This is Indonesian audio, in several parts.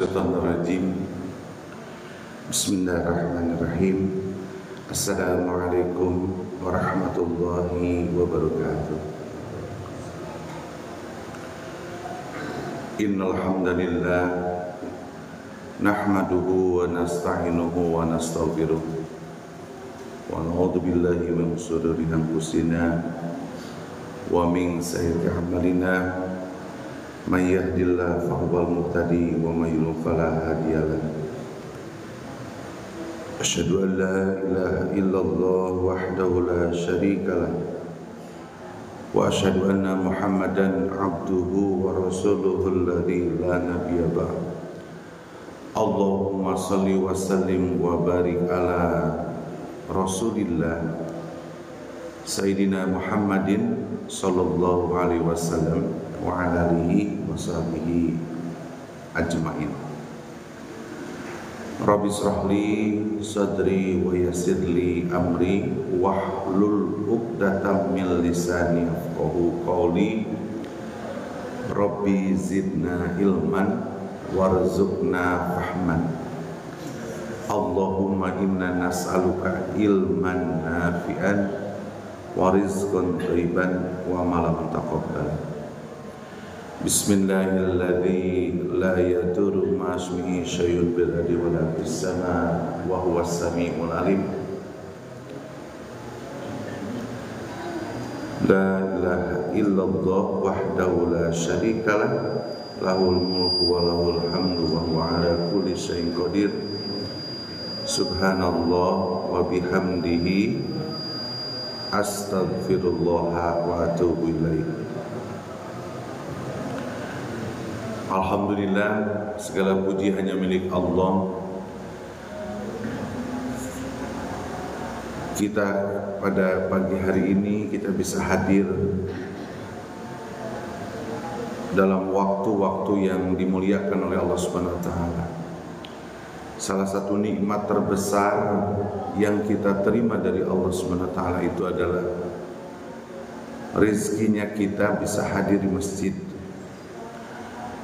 Bismillahirrahmanirrahim. Bismillahirrahmanirrahim. Assalamualaikum warahmatullahi wabarakatuh. Innal hamdalillah nahmaduhu wa nasta'inuhu wa nastaghfiruh wa na'udzu billahi min shururi anfusina wa min sayyiati a'malina. Man yahdihillahu fahuwal muhtadi wa may yudlil fala hadiya lahu. Asyhadu an la ilaha illallah wahdahu la syarika lahu wa asyhadu anna Muhammadan abduhu wa rasuluhul ladzi la nabiyya ba'd. Allahumma shalli wa sallim wa barik ala Rasulillah Sayyidina Muhammadin sallallahu alaihi wasallam wa ala alihi wa sahbihi ajma'in. Rabbi shrahli sadri wa yassirli amri wahlul 'uqdatam min lisani yafqahu qawli. Rabbi zidna ilman warzuqna fahman. Allahumma inna nas'aluka ilman nafi'an wa rizqan thayyiban wa amalan mutaqabbalan. Bismillahirrahmanirrahim. La yadurru ma'asmihi syai'un bil ardi wa la fis sama' wa huwas sami'ul alim. La ilaha illallah wahdahu la syarikalah, lahul mulku wa lahul hamdu wa huwa ala kulli syai'in qadir. Subhanallah wa bihamdihi astaghfirullah wa atubu ilaih. Alhamdulillah, segala puji hanya milik Allah. Kita pada pagi hari ini kita bisa hadir dalam waktu-waktu yang dimuliakan oleh Allah Subhanahu wa taala. Salah satu nikmat terbesar yang kita terima dari Allah Subhanahu wa taala itu adalah rezekinya kita bisa hadir di masjid.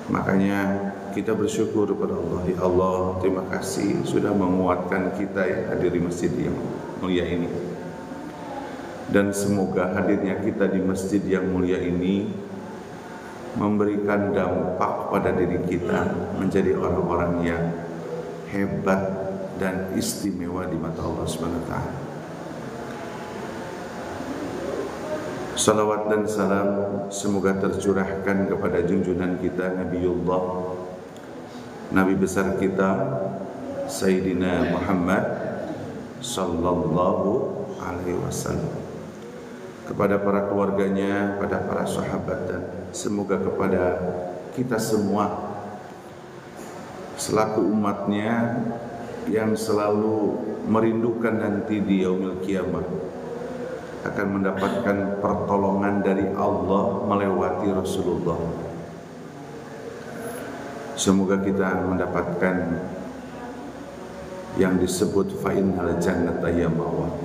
Makanya kita bersyukur kepada Allah. Ya Allah, terima kasih sudah menguatkan kita ya hadir di masjid yang mulia ini. Dan semoga hadirnya kita di masjid yang mulia ini memberikan dampak pada diri kita menjadi orang-orang yang hebat dan istimewa di mata Allah Subhanahu wa taala. Salawat dan salam semoga tercurahkan kepada junjungan kita Nabiullah, Nabi besar kita Sayyidina Muhammad sallallahu alaihi wasallam, kepada para keluarganya, pada para sahabat, dan semoga kepada kita semua selaku umatnya yang selalu merindukan nanti di yaumil qiyamah akan mendapatkan pertolongan dari Allah melewati Rasulullah. Semoga kita mendapatkan yang disebut fa'innal jannata hiya ma'wa.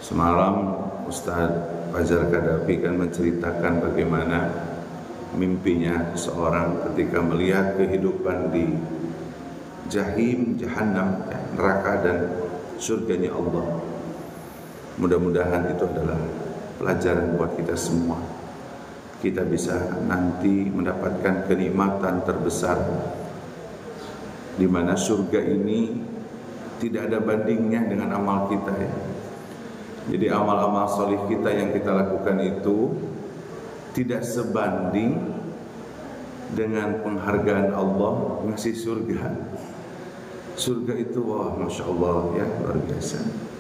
Semalam Ustaz Fajar Kadafi kan menceritakan bagaimana mimpinya seorang ketika melihat kehidupan di jahim, jahannam, neraka dan surganya Allah. Mudah-mudahan itu adalah pelajaran buat kita semua. Kita bisa nanti mendapatkan kenikmatan terbesar, di mana surga ini tidak ada bandingnya dengan amal kita ya. Jadi amal-amal solih kita yang kita lakukan itu tidak sebanding dengan penghargaan Allah ngasih surga. Surga itu wah, Masya Allah ya, luar biasa.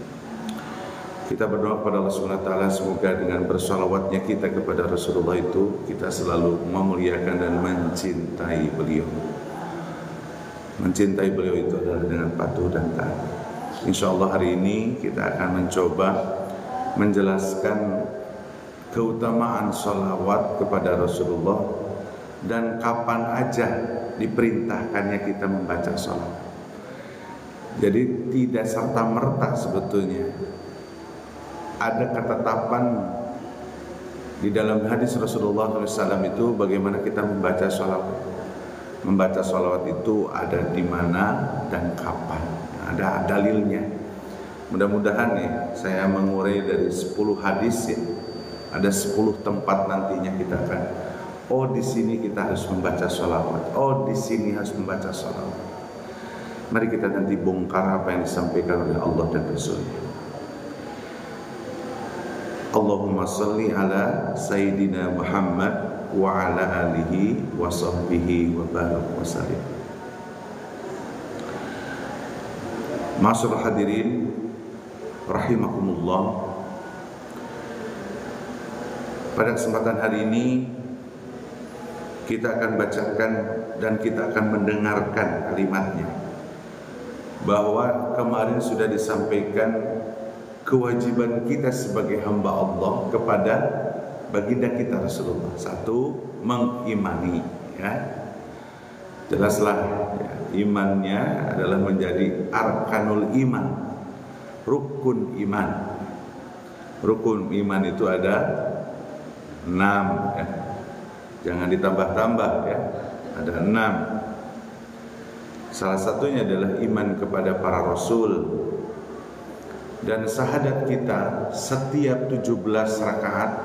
Kita berdoa kepada Allah Subhanahu wa taala semoga dengan bersalawatnya kita kepada Rasulullah itu kita selalu memuliakan dan mencintai beliau. Mencintai beliau itu adalah dengan patuh dan taat. Insyaallah hari ini kita akan mencoba menjelaskan keutamaan salawat kepada Rasulullah dan kapan aja diperintahkannya kita membaca salawat. Jadi tidak serta-merta sebetulnya ada ketetapan di dalam hadis Rasulullah SAW itu bagaimana kita membaca sholawat. membaca sholawat itu ada di mana dan kapan. Ada dalilnya. Mudah-mudahan nih saya mengurai dari 10 hadis ya. Ada 10 tempat nantinya kita akan, oh di sini kita harus membaca sholawat, oh di sini harus membaca sholawat. Mari kita nanti bongkar apa yang disampaikan oleh Allah dan Rasulnya. Allahumma salli ala Sayyidina Muhammad wa ala alihi wa sahbihi wa barak wa salim. Ma'asyiral hadirin rahimakumullah. Pada kesempatan hari ini kita akan bacakan dan kita akan mendengarkan kalimatnya, bahwa kemarin sudah disampaikan kewajiban kita sebagai hamba Allah kepada baginda kita Rasulullah. Satu, mengimani, ya. Jelaslah ya, imannya adalah menjadi arkanul iman, rukun iman. Rukun iman itu ada 6 ya. Jangan ditambah-tambah ya. Ada 6. Salah satunya adalah iman kepada para rasul. Dan syahadat kita setiap 17 rakaat,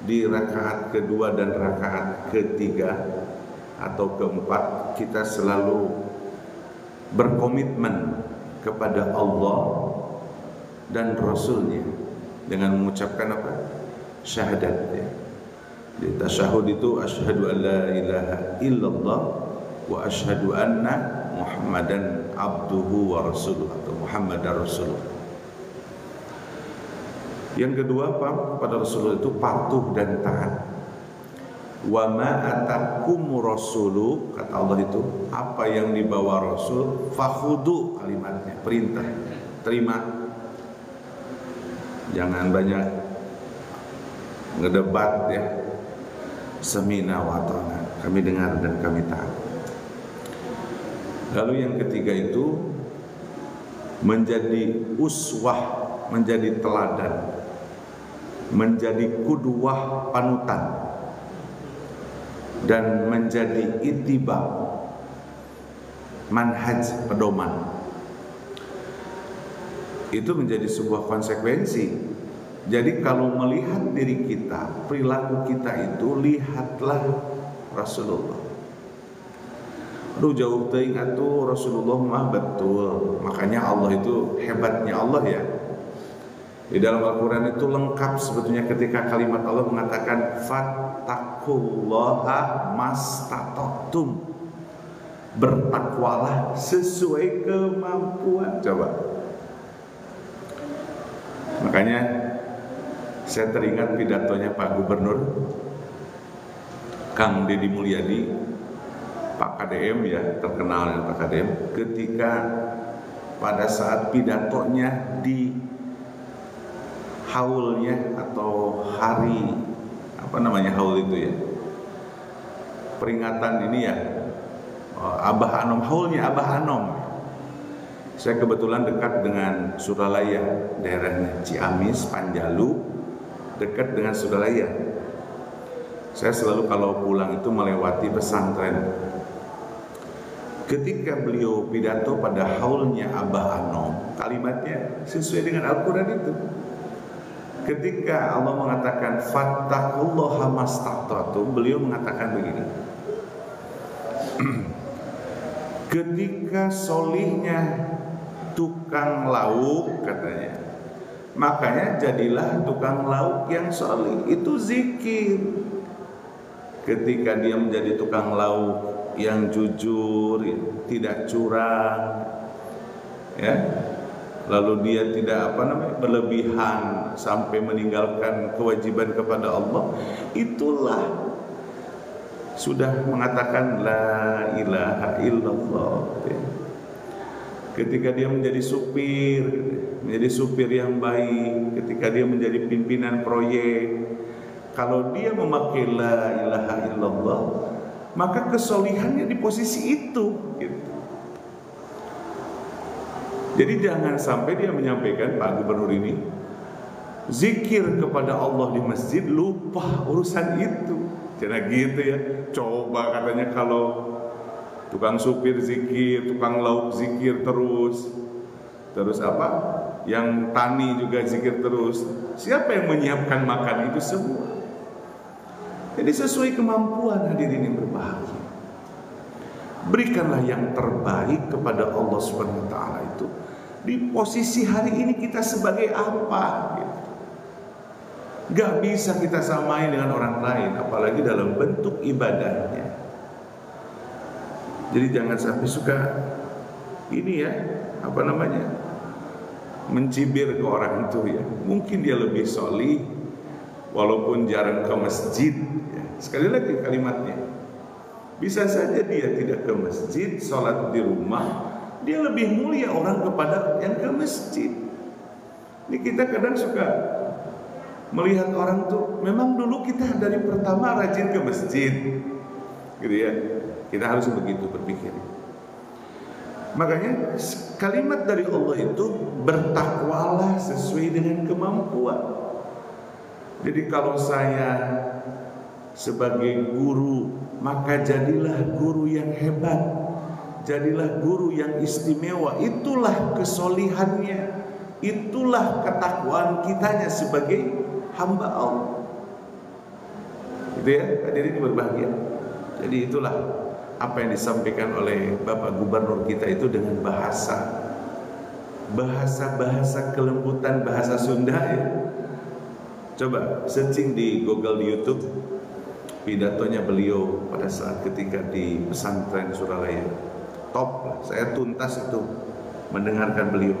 di rakaat kedua dan rakaat ketiga atau keempat, kita selalu berkomitmen kepada Allah dan Rasulnya dengan mengucapkan apa? Syahadat ya. Di tasyahud itu asyhadu an la ilaha illallah wa asyhadu anna Muhammadan abduhu wa rasuluh, atau Muhammadar Rasulullah. Yang kedua apa? Pada Rasulullah itu patuh dan taat. Wa ma atakum rasulu, kata Allah itu, apa yang dibawa Rasul, fakhudu, kalimatnya perintah, terima. Jangan banyak ngedebat ya. Semina wa ta'na, kami dengar dan kami taat. Lalu yang ketiga itu menjadi uswah, menjadi teladan, menjadi kudwah, panutan, dan menjadi ittiba, manhaj, pedoman. Itu menjadi sebuah konsekuensi. Jadi kalau melihat diri kita, perilaku kita itu, lihatlah Rasulullah. Aduh jauh teuing atuh, Rasulullah mah betul. Makanya Allah itu hebatnya Allah ya. Di dalam Al-Quran itu lengkap sebetulnya ketika kalimat Allah mengatakan fattaqullaha mastata'tum, bertakwalah sesuai kemampuan. Coba. Makanya saya teringat pidatonya Pak Gubernur Kang Deddy Mulyadi, Pak KDM ya, terkenal dengan Pak KDM, ketika pada saat pidatonya di haulnya atau hari apa namanya haul itu ya, peringatan ini ya, Abah Anom, haulnya Abah Anom. Saya kebetulan dekat dengan Suralaya, daerahnya Ciamis, Panjalu, dekat dengan Suralaya. Saya selalu kalau pulang itu melewati pesantren. Ketika beliau pidato pada haulnya Abah Anom, kalimatnya sesuai dengan Al-Quran itu. Ketika Allah mengatakan fattaqullaha mastata'tum, beliau mengatakan begini. Ketika solihnya tukang lauk, katanya, makanya jadilah tukang lauk yang solih. Itu zikir. Ketika dia menjadi tukang lauk yang jujur, tidak curang, ya, lalu dia tidak berlebihan sampai meninggalkan kewajiban kepada Allah, itulah sudah mengatakan la ilaha illallah. Ketika dia menjadi supir yang baik, ketika dia menjadi pimpinan proyek, kalau dia memakai la ilaha illallah, maka kesolihannya di posisi itu gitu. Jadi jangan sampai dia menyampaikan, Pak Gubernur ini, zikir kepada Allah di masjid, lupa urusan itu. Jangan gitu ya. Coba katanya kalau Tukang supir zikir, tukang lauk zikir terus. Terus apa? Yang tani juga zikir terus. Siapa yang menyiapkan makan itu semua? Jadi sesuai kemampuan hadirin yang berbahagia. Berikanlah yang terbaik kepada Allah Subhanahu wa taala itu. Di posisi hari ini kita sebagai apa gitu. Gak bisa kita samain dengan orang lain, apalagi dalam bentuk ibadahnya. Jadi jangan sampai suka ini ya, apa namanya, mencibir ke orang itu ya. Mungkin dia lebih solih, walaupun jarang ke masjid ya. Sekali lagi kalimatnya, bisa saja dia tidak ke masjid, sholat di rumah, dia lebih mulia orang kepada yang ke masjid. Ini kita kadang suka melihat orang tuh, memang dulu kita dari pertama rajin ke masjid gitu ya. Kita harus begitu berpikir. Makanya kalimat dari Allah itu, bertakwalah sesuai dengan kemampuan. Jadi kalau saya sebagai guru, maka jadilah guru yang hebat, jadilah guru yang istimewa. Itulah kesolihannya, itulah ketakwaan kitanya sebagai hamba Allah. Gitu ya, hadirin berbahagia. Jadi itulah apa yang disampaikan oleh Bapak Gubernur kita itu dengan bahasa kelembutan, bahasa Sunda ya. Coba searching di Google, di YouTube, pidatonya beliau pada saat ketika di pesantren Suralaya. Top lah, saya tuntas itu mendengarkan beliau.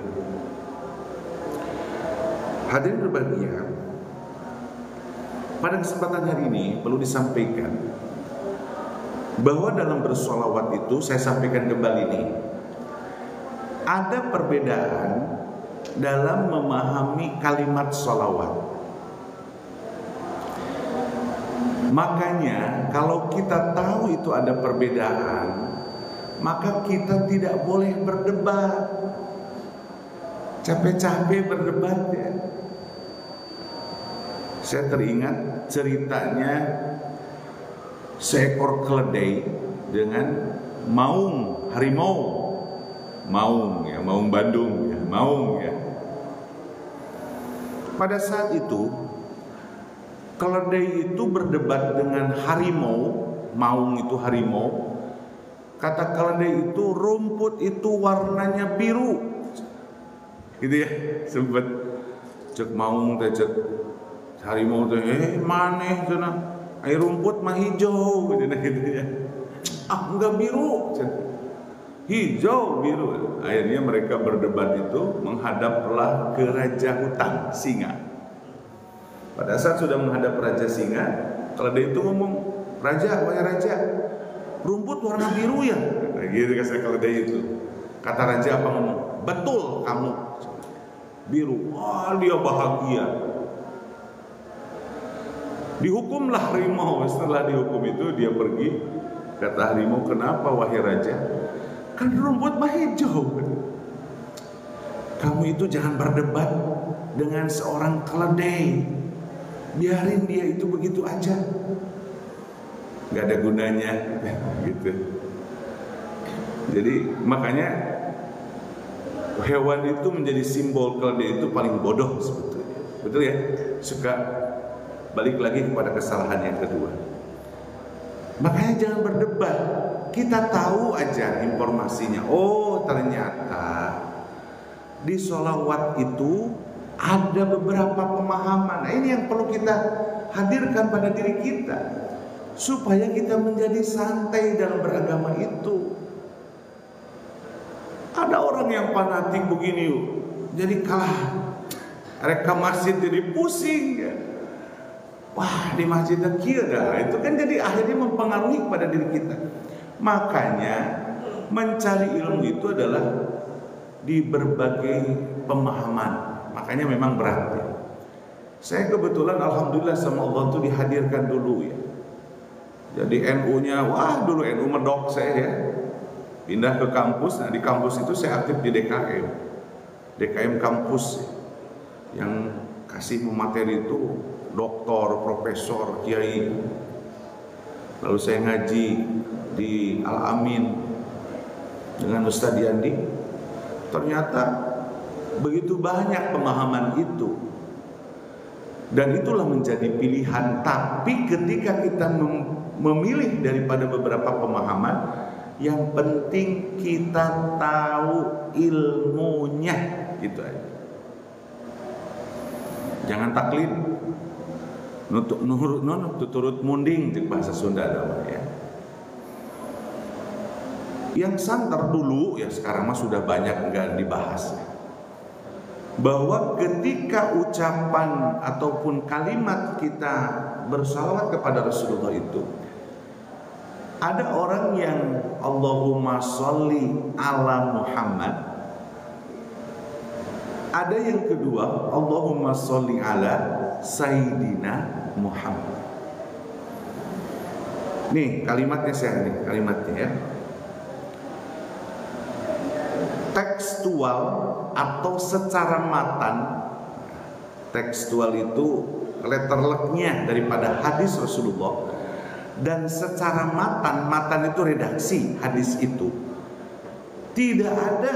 Hadirin berbahagia, pada kesempatan hari ini perlu disampaikan bahwa dalam bersolawat itu, saya sampaikan kembali nih, ada perbedaan dalam memahami kalimat solawat. Makanya kalau kita tahu itu ada perbedaan, maka kita tidak boleh berdebat, capek-capek berdebat ya. Saya teringat ceritanya seekor keledai dengan maung harimau, maung ya, maung Bandung ya, maung ya. Pada saat itu keledai itu berdebat dengan harimau, maung itu harimau. Kata keledai itu, rumput itu warnanya biru, gitu ya. Sempet cek maung teh, cek harimau teh, maneh cenah, air rumput mah hijau gitu ya. Ah, enggak biru, hijau biru. Akhirnya mereka berdebat itu menghadaplah ke raja hutan, singa. Pada saat sudah menghadap raja singa, keledai itu ngomong, "Raja, wahai raja, rumput warna biru ya?" Gitu kata keledai itu. Kata raja apa ngomong? "Betul kamu, biru." Wah, dia bahagia. Dihukumlah harimau. Setelah dihukum itu dia pergi. Kata harimau, "Kenapa wahai raja? Kan rumput mah hijau." "Kamu itu jangan berdebat dengan seorang keledai. Biarin dia itu begitu aja, nggak ada gunanya." Gitu. Jadi makanya hewan itu menjadi simbol, keledai itu paling bodoh sebetulnya. Betul ya? Suka balik lagi kepada kesalahan yang kedua. Makanya jangan berdebat. Kita tahu aja informasinya. Oh, ternyata di sholawat itu ada beberapa pemahaman. Nah, ini yang perlu kita hadirkan pada diri kita, supaya kita menjadi santai dalam beragama itu. Ada orang yang fanatik begini, jadi kalah reka masjid jadi pusing ya. Wah, di masjid kieu dah. Itu kan jadi akhirnya mempengaruhi pada diri kita. Makanya mencari ilmu itu adalah di berbagai pemahaman. Makanya memang berat ya. Saya kebetulan alhamdulillah sama Allah tuh dihadirkan dulu ya. Jadi NU-nya, wah dulu NU medok saya ya. Pindah ke kampus. Nah di kampus itu saya aktif di DKM kampus ya. Yang kasih pemateri itu doktor, profesor, kiai. Lalu saya ngaji di Al-Amin dengan Ustadz Yandi. Ternyata begitu banyak pemahaman itu, dan itulah menjadi pilihan. Tapi ketika kita memilih daripada beberapa pemahaman, yang penting kita tahu ilmunya, gitu aja. Jangan taklid, turut munding di bahasa Sunda ya. Yang santer dulu ya, sekarang mah sudah banyak enggak dibahas, bahwa ketika ucapan ataupun kalimat kita bersalawat kepada Rasulullah itu, ada orang yang Allahumma sholli ala Muhammad, ada yang kedua Allahumma sholli ala Sayyidina Muhammad. Nih kalimatnya, saya nih kalimatnya ya. Tekstual atau secara matan, tekstual itu letterleknya daripada hadis Rasulullah, dan secara matan itu redaksi hadis itu. Tidak ada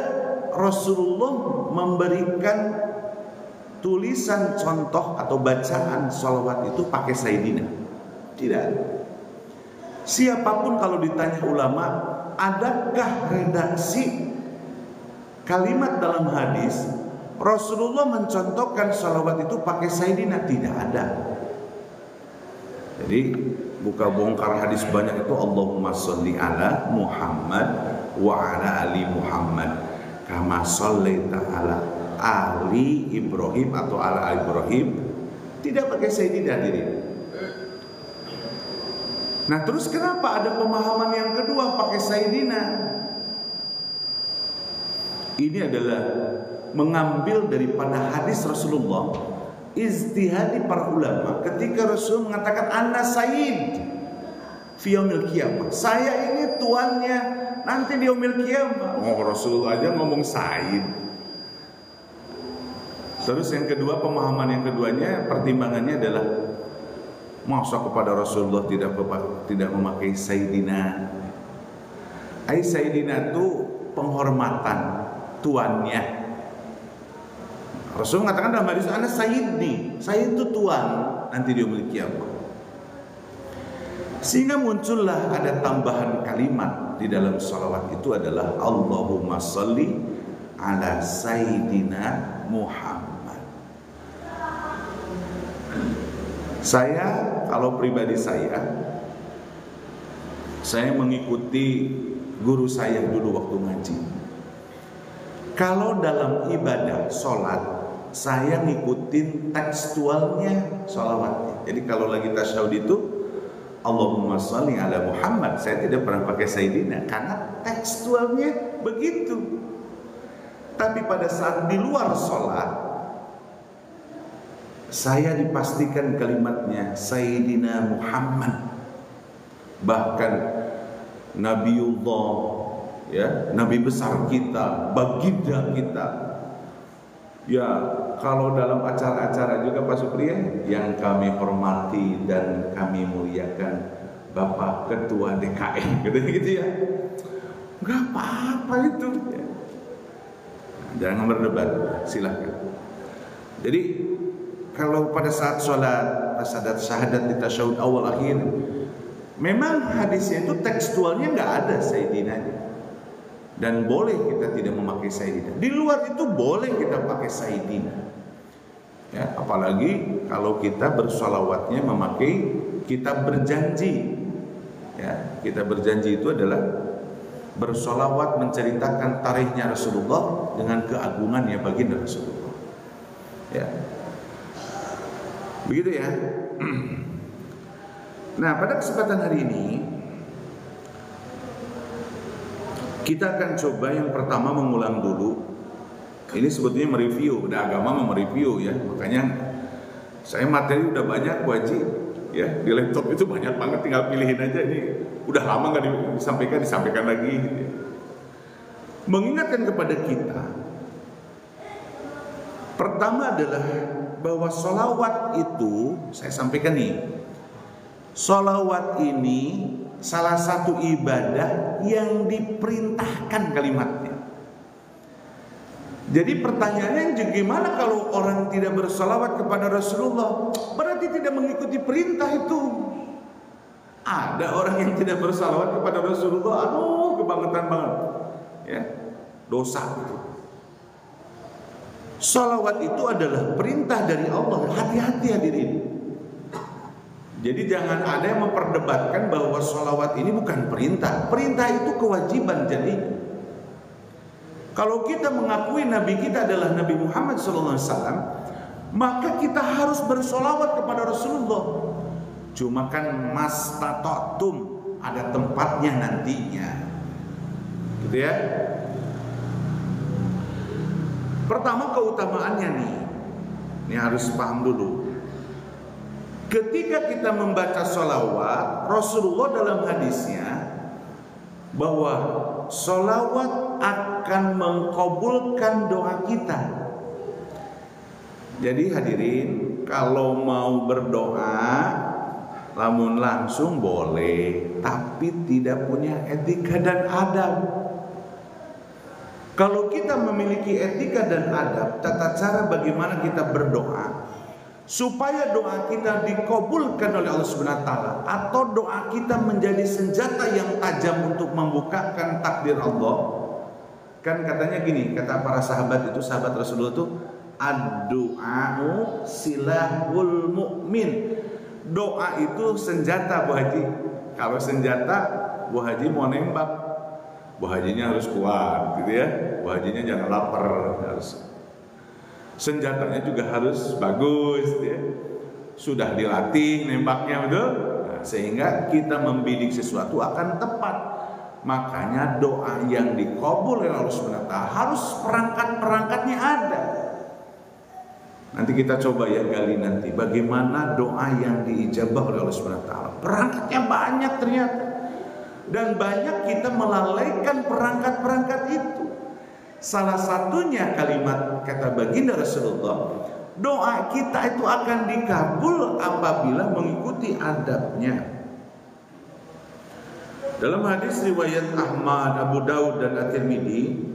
Rasulullah memberikan tulisan contoh atau bacaan sholawat itu pakai Sayyidina. Tidak ada. Siapapun kalau ditanya ulama, adakah redaksi kalimat dalam hadis Rasulullah mencontohkan sholawat itu pakai Sayyidina? Tidak ada. Jadi buka bongkar hadis banyak itu Allahumma sholli ala Muhammad wa ala ali Muhammad kama shollaita ala ali Ibrahim atau ala ali Ibrahim, tidak pakai Sayyidina diri. Nah terus kenapa ada pemahaman yang kedua pakai Sayyidina? Ini adalah mengambil daripada hadis Rasulullah, ijtihadi para ulama ketika Rasul mengatakan ana sayyid fi yaumil qiyamah, saya ini tuannya nanti di yaumil qiyamah. Oh, Rasul aja ngomong sayyid. Terus yang kedua, pemahaman yang keduanya, pertimbangannya adalah masa kepada Rasulullah tidak memakai Sayyidina. Sayyidina itu penghormatan, tuannya. Rasul mengatakan dalam hadis, ana sayyidni, saya itu tuan nanti di yaumil qiyamah. Sehingga muncullah ada tambahan kalimat di dalam sholawat itu adalah Allahumma sholli ala Sayyidina Muhammad. Saya, kalau pribadi saya mengikuti guru saya dulu waktu ngaji. Kalau dalam ibadah sholat, saya ngikutin tekstualnya sholawatnya. Jadi kalau lagi tasyahud itu Allahumma sholli ala Muhammad, saya tidak pernah pakai Sayyidina karena tekstualnya begitu. Tapi pada saat di luar sholat, saya dipastikan kalimatnya Sayyidina Muhammad. Bahkan Nabiullah, ya, Nabi besar kita, baginda kita. Ya, kalau dalam acara-acara juga Pak Supriya, yang kami hormati dan kami muliakan Bapak Ketua DKI, gitu ya. Enggak apa-apa itu. Ya. Jangan berdebat, silahkan. Jadi kalau pada saat sholat, syahadat di tasyahud awal akhir, memang hadisnya itu tekstualnya nggak ada Sayyidina, dan boleh kita tidak memakai Sayyidina. Di luar itu boleh kita pakai Sayyidina, ya, apalagi kalau kita bersolawatnya memakai, kita berjanji, ya, kita berjanji itu adalah bersolawat menceritakan tarikhnya Rasulullah dengan keagungannya baginda Rasulullah, ya. Begitu ya. Nah, pada kesempatan hari ini kita akan coba yang pertama mengulang dulu. Ini sebetulnya mereview, udah agama mau mereview ya. Makanya saya materi udah banyak Bu Haji, ya. Di laptop itu banyak banget, tinggal pilihin aja. Ini udah lama nggak disampaikan lagi. Mengingatkan kepada kita, pertama adalah bahwa sholawat itu, saya sampaikan nih, sholawat ini salah satu ibadah yang diperintahkan kalimatnya. Jadi pertanyaannya, gimana kalau orang tidak bersolawat kepada Rasulullah? Berarti tidak mengikuti perintah itu. Ada orang yang tidak bersolawat kepada Rasulullah, aduh kebangetan banget, ya, dosa itu. Solawat itu adalah perintah dari Allah. Hati-hati hadirin. Jadi jangan ada yang memperdebatkan bahwa solawat ini bukan perintah. Perintah itu kewajiban jadinya. Kalau kita mengakui Nabi kita adalah Nabi Muhammad SAW, maka kita harus bersolawat kepada Rasulullah. Cuma kan mastatotum, ada tempatnya nantinya, gitu ya. Pertama keutamaannya nih, ini harus paham dulu. Ketika kita membaca solawat, Rasulullah dalam hadisnya bahwa solawat akan mengkabulkan doa kita. Jadi hadirin, kalau mau berdoa lamun langsung boleh, tapi tidak punya etika dan adab. Kalau kita memiliki etika dan adab, tata cara bagaimana kita berdoa supaya doa kita dikabulkan oleh Allah Subhanahu wa taala, atau doa kita menjadi senjata yang tajam untuk membukakan takdir Allah. Kan katanya gini, kata para sahabat itu, sahabat Rasulullah itu, ad-du'a'u silahul mu'min. Doa itu senjata Bu Haji. Kalau senjata Bu Haji mau nembak, Bu Hajinya harus kuat gitu ya. Bu Hajinya jangan lapar, harus. Senjatanya juga harus bagus gitu ya. Sudah dilatih nembaknya, betul? Nah, sehingga kita membidik sesuatu akan tepat. Makanya doa yang dikabul oleh Allah SWT harus perangkat-perangkatnya ada. Nanti kita coba ya gali nanti bagaimana doa yang diijabah oleh Allah SWT. Perangkatnya banyak ternyata. Dan banyak kita melalaikan perangkat-perangkat itu. Salah satunya kalimat kata baginda Rasulullah, doa kita itu akan dikabul apabila mengikuti adabnya. Dalam hadis riwayat Ahmad, Abu Daud dan At-Tirmidzi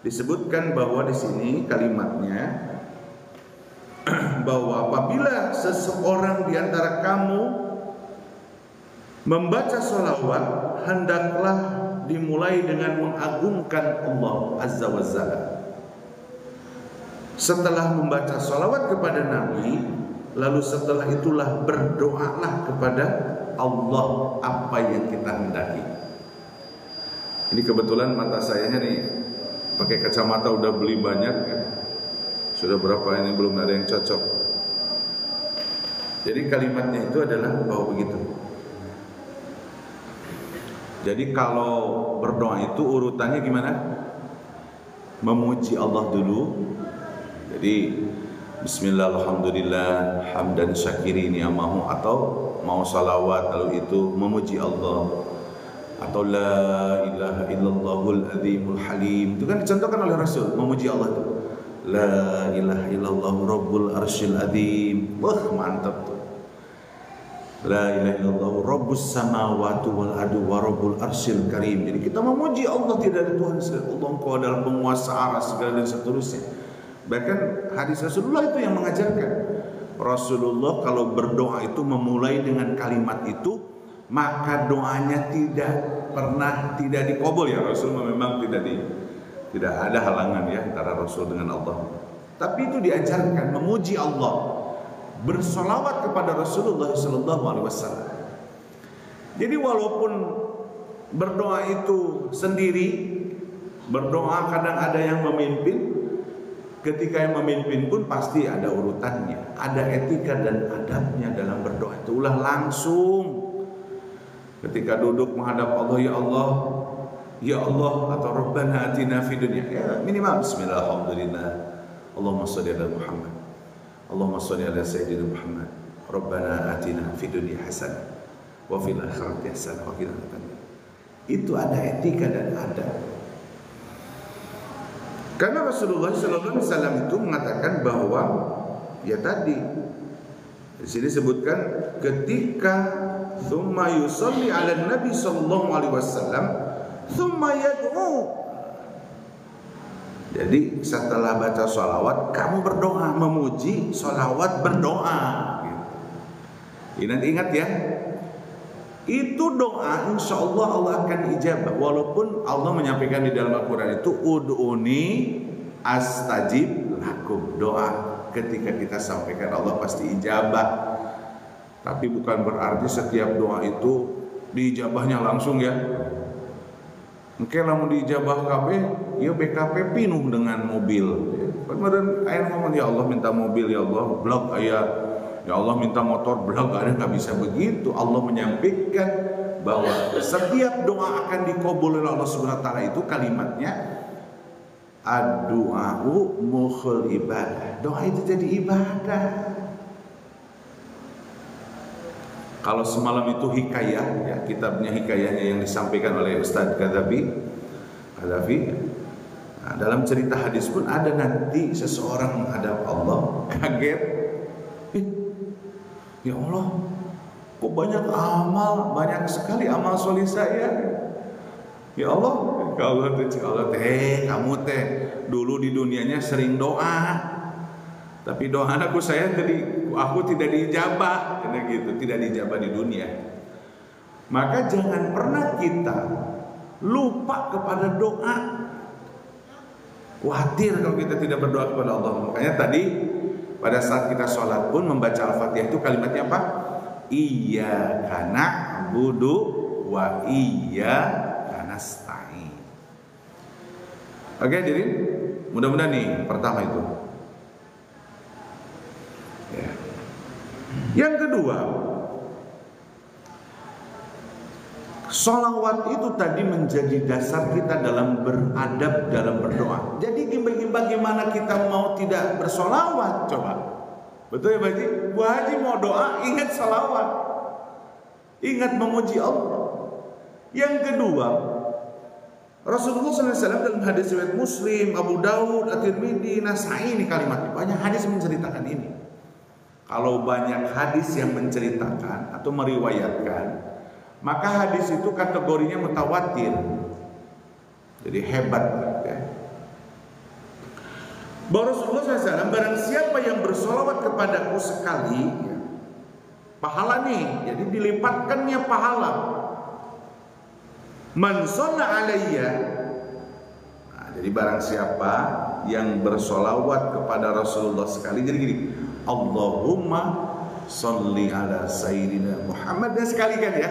disebutkan bahwa di sini kalimatnya bahwa apabila seseorang di antara kamu membaca sholawat, hendaklah dimulai dengan mengagungkan Allah Azza wa Jalla. Setelah membaca sholawat kepada Nabi, lalu setelah itulah berdoalah kepada Allah apa yang kita hendaki. Ini kebetulan mata sayanya nih pakai kacamata udah beli banyak ya. Sudah berapa ini belum ada yang cocok. Jadi kalimatnya itu adalah bahwa begitu. Jadi kalau berdoa itu urutannya gimana? Memuji Allah dulu. Jadi bismillah alhamdulillah hamdan syakirin ni'amahu, atau mau salawat lalu itu memuji Allah, atau la ilaha illallahul azimul halim. Itu kan dicontohkan oleh Rasul, memuji Allah itu. La ilaha illallah rabbul arsyil azim. Wah, mantap tuh. La ilaha illallah rabbus samawati wal ardi wa rabbul arsyil karim. Jadi kita memuji Allah, tidak ada Tuhan selain Allah, Engkau adalah penguasa aras segala dan seterusnya. Bahkan hadis Rasulullah itu yang mengajarkan. Rasulullah kalau berdoa itu memulai dengan kalimat itu, maka doanya tidak dikabul ya. Rasulullah memang tidak ada halangan ya antara Rasul dengan Allah. Tapi itu diajarkan memuji Allah, bersolawat kepada Rasulullah SAW. Jadi walaupun berdoa itu sendiri, berdoa kadang ada yang memimpin. Ketika yang memimpin pun pasti ada urutannya, ada etika dan adabnya dalam berdoa. Itulah langsung ketika duduk menghadap Allah, ya Allah atau Rabbana atina fid dunya, ya minimal bismillah alhamdulillah, Allahumma sholli ala Muhammad, Allahumma sholli ala sayyidina Muhammad, Rabbana atina fid dunya hasanah wa fil akhirati hasanah wa qina adzabannar. Itu ada etika dan adab. Karena Rasulullah SAW itu mengatakan bahwa ya tadi di sini sebutkan ketika thumma yusalli ala Nabi sallallahu alaihi wasallam, thumma yad'u. Jadi setelah baca sholawat kamu berdoa, memuji, sholawat, berdoa. Ingat ya, itu doa insya Allah Allah akan ijabah. Walaupun Allah menyampaikan di dalam Al-Quran itu ud'uni astajib lakum, doa ketika kita sampaikan Allah pasti ijabah. Tapi bukan berarti setiap doa itu diijabahnya langsung ya. Mungkin lamun diijabah KB, ya BKP pinuh dengan mobil. Kemudian ayat ngomong, ya Allah minta mobil, ya Allah blok ayat, ya Allah minta motor, blok, ada nggak bisa begitu. Allah menyampaikan bahwa setiap doa akan dikabul oleh Allah Subhanahu wa taala itu kalimatnya ad-du'a'u mukhul ibadah. Doa itu jadi ibadah. Kalau semalam itu hikayah, ya, kitabnya hikayahnya yang disampaikan oleh Ustaz Qaddafi. Nah, dalam cerita hadis pun ada nanti seseorang menghadap Allah kaget, ya Allah, kok banyak sekali amal soleh saya. Ya Allah, kalau kamu dulu di dunianya sering doa, tapi doa aku tidak diijabah, tidak diijabah di dunia. Maka jangan pernah kita lupa kepada doa. Khawatir kalau kita tidak berdoa kepada Allah. Makanya tadi pada saat kita sholat pun membaca Al-Fatihah itu kalimatnya apa? Iyyaka na'budu wa iyyaka nasta'in. Oke, jadi mudah-mudahan nih pertama itu. Ya. Yang kedua, sholawat itu tadi menjadi dasar kita dalam beradab, dalam berdoa. Jadi bagaimana kita mau tidak bersolawat? Coba, betul ya Pak Haji? Bu Haji mau doa, ingat sholawat, ingat memuji Allah. Yang kedua, Rasulullah SAW dalam hadis riwayat Muslim, Abu Daud, At-Tirmidzi, Nasai, ini kalimatnya banyak hadis menceritakan ini. Kalau banyak hadis yang menceritakan atau meriwayatkan, maka hadis itu kategorinya mutawatir. Jadi hebat ya. Bahwa Rasulullah SAW, barang siapa yang bersolawat kepadaku sekali ya, pahala nih, jadi dilipatkannya pahala. Man shalla alayya, nah, jadi barang siapa yang bersolawat kepada Rasulullah sekali, jadi gini, Allahumma sholli ala sayyidina Muhammad, dan sekali kan ya.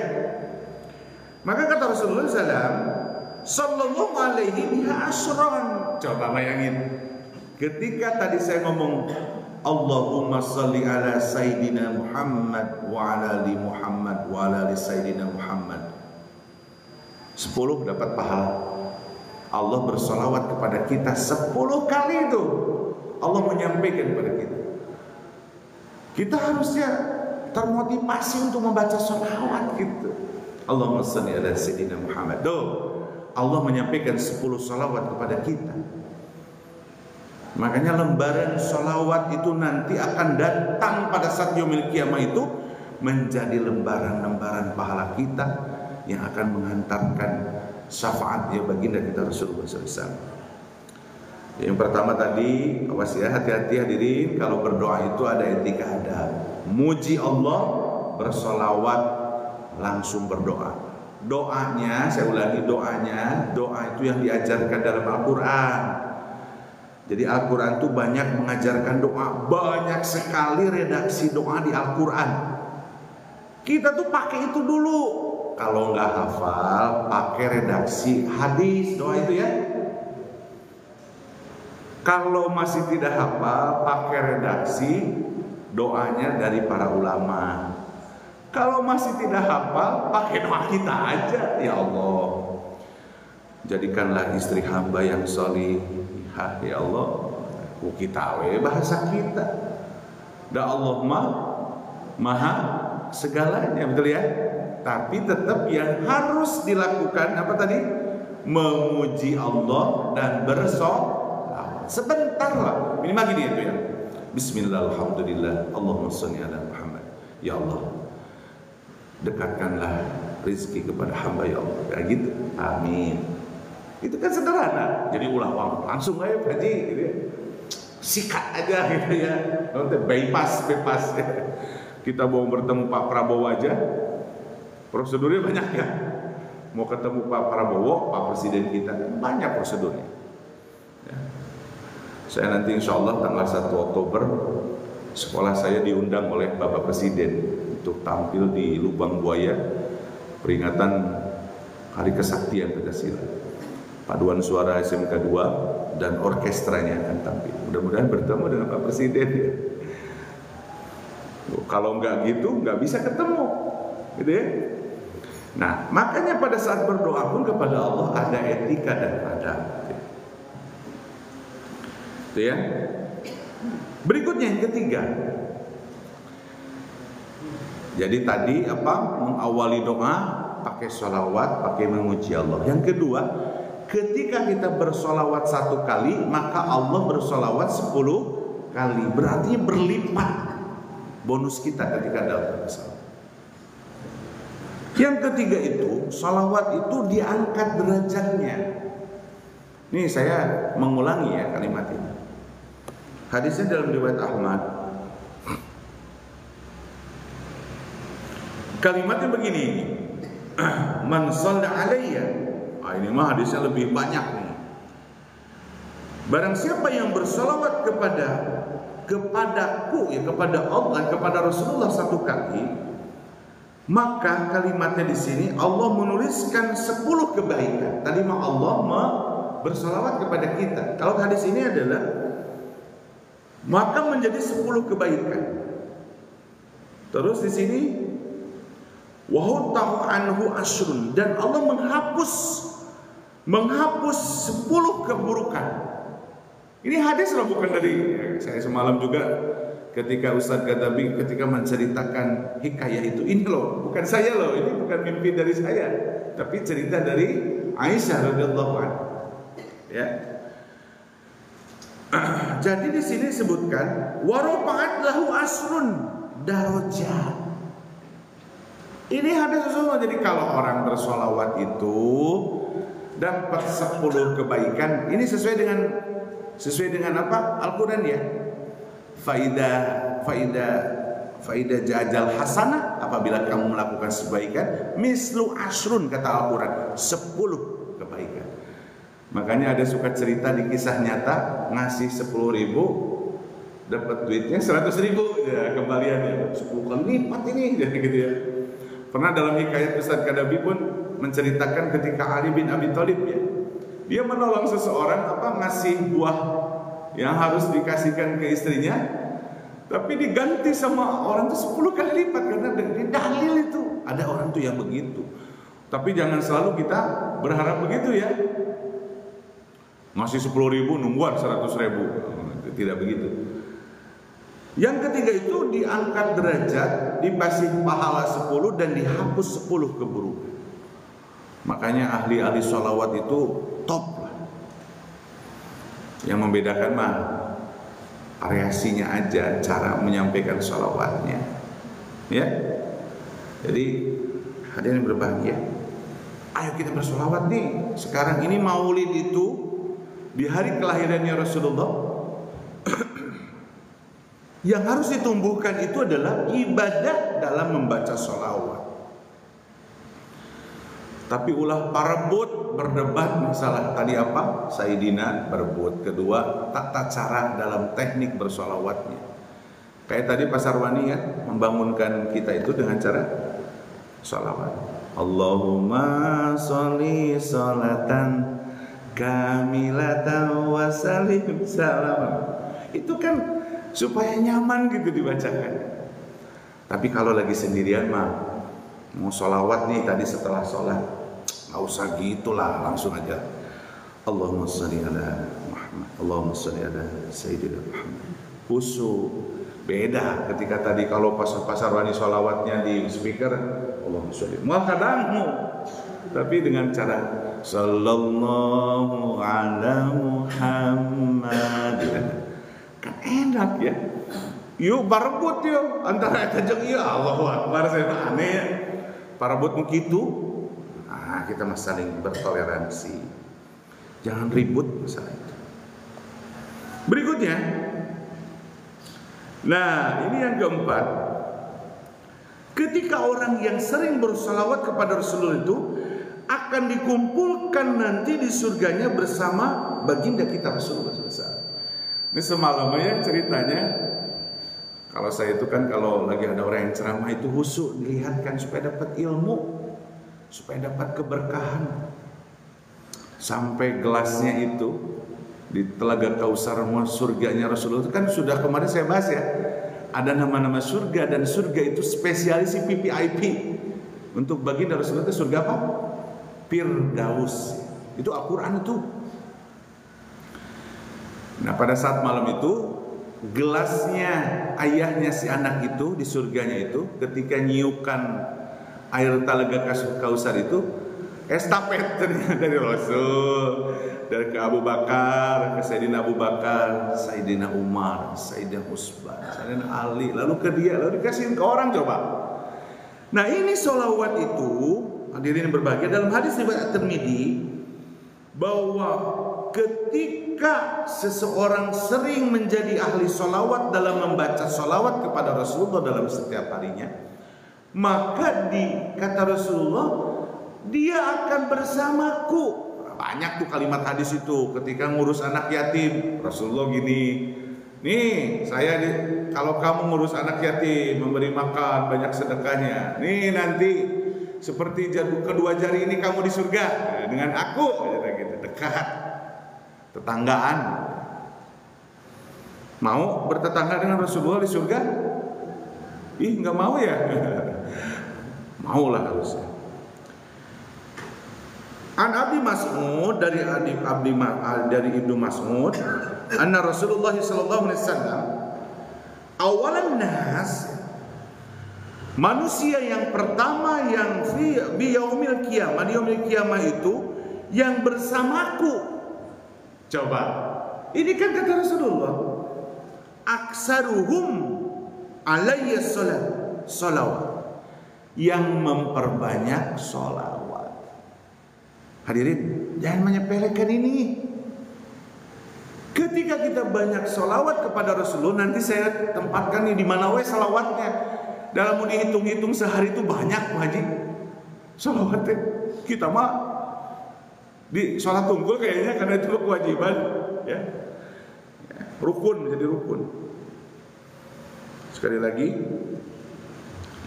Maka kata Rasulullah SAW, sallallahu alaihi biha asran. Coba bayangin, ketika tadi saya ngomong Allahumma sholli ala sayyidina Muhammad wa ala ali Muhammad wa ala ali sayyidina Muhammad, 10 dapat pahala. Allah bersolawat kepada kita 10 kali itu. Allah menyampaikan kepada kita. Kita harusnya termotivasi untuk membaca sholawat gitu. Allahumma sholli ala sayyidina Muhammad. Allah menyampaikan 10 sholawat kepada kita. Makanya lembaran sholawat itu nanti akan datang pada saat yaumil qiyamah itu menjadi lembaran-lembaran pahala kita yang akan mengantarkan syafaat ya baginda kita Rasulullah SAW. Yang pertama tadi, awas ya, hati-hati hadirin, kalau berdoa itu ada etika adab. Muji Allah, bersolawat, langsung berdoa. Doanya, saya ulangi doanya, doa itu yang diajarkan dalam Al-Quran. Jadi Al-Quran itu banyak mengajarkan doa, banyak sekali redaksi doa di Al-Quran. Kita tuh pakai itu dulu. Kalau nggak hafal, pakai redaksi hadis doa itu ya. Kalau masih tidak hafal, pakai redaksi doanya dari para ulama. Kalau masih tidak hafal, pakai doa kita aja. Ya Allah, jadikanlah istri hamba yang sholihah. Ya Allah, kita bahasa kita. Da Allah maha segalanya, betul ya. Tapi tetap yang harus dilakukan apa tadi? Memuji Allah dan bersolawat. Sebentar lah, minimal gini itu ya. Bismillah, alhamdulillah, Allahumma sholli ala Muhammad. Ya Allah, dekatkanlah rizki kepada hamba ya Allah. Kayak gitu. Amin. Itu kan sederhana. Jadi ulah langsung aja haji gitu ya. Sikat aja gitu ya. Nanti bebas. Kita mau bertemu Pak Prabowo aja, prosedurnya banyak ya. Mau ketemu Pak Prabowo, Pak Presiden kita, banyak prosedurnya ya. Saya nanti insya Allah tanggal 1 Oktober sekolah saya diundang oleh Bapak Presiden untuk tampil di Lubang Buaya peringatan Hari Kesaktian Pancasila. Paduan suara SMK 2 dan orkestranya akan tampil. Mudah-mudahan bertemu dengan Pak Presiden ya. Kalau nggak gitu nggak bisa ketemu gitu ya. Nah makanya pada saat berdoa pun kepada Allah ada etika dan adab gitu ya. Berikutnya yang ketiga, jadi tadi apa, mengawali doa pakai sholawat, pakai memuji Allah. Yang kedua, ketika kita bersolawat 1 kali, maka Allah bersolawat 10 kali. Berarti berlipat bonus kita ketika dalam salawat. Yang ketiga itu, salawat itu diangkat derajatnya. Ini saya mengulangi ya kalimat ini. Hadisnya dalam riwayat Ahmad. Kalimatnya begini. Man shalla alayya. Ini mah hadisnya lebih banyak nih. Barang siapa yang bersalawat kepadaku ya, kepada Allah, kepada Rasulullah 1 kali, maka kalimatnya di sini Allah menuliskan 10 kebaikan. Tadi mah Allah bersalawat kepada kita. Kalau hadis ini adalah maka menjadi 10 kebaikan. Terus di sini wahutahu anhu asrun, dan Allah menghapus 10 keburukan. Ini hadis loh, bukan dari saya semalam juga ketika Ustadz Gadabi ketika menceritakan hikayah itu, ini loh, bukan saya loh, ini bukan mimpi dari saya, tapi cerita dari Aisyah radhiyallahu anha. Ya. Jadi di sini disebutkan warafa'at lahu asrun darajat. Ini hadis Rasulullah. Jadi kalau orang bersolawat itu dapat 10 kebaikan. Ini sesuai dengan apa? Al-Quran ya. Faidah jajal hasanah, apabila kamu melakukan kebaikan, mislu asrun, kata Al-Quran, 10 kebaikan. Makanya ada suka cerita di kisah nyata, ngasih 10.000 dapat duitnya 100.000 ya, kembaliannya 10 kali lipat ini gitu ya. Pernah dalam hikayat Ustadz Kadabi pun menceritakan ketika Ali bin Abi Thalib ya, dia menolong seseorang ngasih buah yang harus dikasihkan ke istrinya, tapi diganti sama orang itu 10 kali lipat, karena di dalil itu ada orang tuh yang begitu. Tapi jangan selalu kita berharap begitu ya. Ngasih 10.000 nungguan 100.000, tidak begitu. Yang ketiga itu diangkat derajat, dikasih pahala 10 dan dihapus 10 keburukan. Makanya ahli-ahli sholawat itu top lah. Yang membedakan mah variasinya aja, cara menyampaikan sholawatnya. Ya. Jadi hadirin berbahagia, ayo kita bersolawat nih. Sekarang ini Maulid itu di hari kelahirannya Rasulullah. Yang harus ditumbuhkan itu adalah ibadah dalam membaca sholawat. Tapi ulah parebut berdebat masalah tadi apa? Sayyidina berebut. Kedua, tata cara dalam teknik bersolawatnya. Kayak tadi Pak Sarwani ya, membangunkan kita itu dengan cara sholawat. Allahumma sholli sholatan kamilatan wa salim salam. Itu kan supaya nyaman gitu dibacakan. Tapi kalau lagi sendirian mah mau sholawat nih tadi setelah sholat, nggak usah gitulah, langsung aja Allahumma sholli ala Muhammad, Allahumma sholli ala Sayyidina Muhammad. Khusyuk. Beda ketika tadi kalau Pak Sarwani sholawatnya di speaker Allahumma sholli, kadang tapi dengan cara sallallahu ala Muhammad, kan enak ya. Yuk berebut yuk antara eta jeung ieu, Allahu Akbar, saya aneh ya. parabotmu gitu. Nah, kita mah saling bertoleransi. Jangan ribut masalah itu. Berikutnya, nah ini yang keempat. Ketika orang yang sering bersalawat kepada Rasulullah itu akan dikumpulkan nanti di surganya bersama baginda kita Rasulullah SAW. Ini semalam ya ceritanya. Kalau saya itu kan kalau lagi ada orang yang ceramah itu khusyuk dilihatkan supaya dapat ilmu, supaya dapat keberkahan. Sampai gelasnya itu di Telaga Kausar surganya Rasulullah itu kan sudah kemarin saya bahas ya. Ada nama-nama surga dan surga itu spesialis PPIP. Untuk baginda Rasulullah itu surga apa? Firdaus. Itu Al-Quran itu. Nah pada saat malam itu gelasnya ayahnya si anak itu di surganya itu ketika nyiupkan air Telaga Kausar itu estafet dari Rasul, dari ke Abu Bakar, ke Sayyidina Abu Bakar, Sayyidina Umar, Sayyidina Utsman, Sayyidina Ali, lalu ke dia, lalu dikasihin ke orang coba. Nah ini sholawat itu hadirin berbahagia dalam hadis riwayat At-Tirmidzi bahwa ketika seseorang sering menjadi ahli sholawat dalam membaca sholawat kepada Rasulullah dalam setiap harinya, maka kata Rasulullah dia akan bersamaku. Banyak tuh kalimat hadis itu ketika ngurus anak yatim. Rasulullah gini, nih saya kalau kamu ngurus anak yatim, memberi makan banyak sedekahnya, nih nanti seperti kedua jari ini kamu di surga dengan aku, gitu, dekat, tetanggaan. Mau bertetangga dengan Rasulullah di surga? Ih nggak mau ya? Maulah harusnya. An Abi Mas'ud dari Ibnu Mas'ud, anna Rasulullah sallallahu alaihi wasallam awalan nas, manusia yang pertama yang bi yaumil qiyamah, di yaumil qiyamah itu yang bersamaku. Coba, ini kan kata Rasulullah, aksaruhum alayya salawat, yang memperbanyak sholawat. Hadirin, jangan menyepelekan ini. Ketika kita banyak sholawat kepada Rasulullah, nanti saya tempatkan nih di mana we sholawatnya. Dalam mau dihitung-hitung sehari itu banyak Haji sholawatnya. Kita mah di sholat tunggul kayaknya karena itu kewajiban, ya. Rukun, menjadi rukun. Sekali lagi,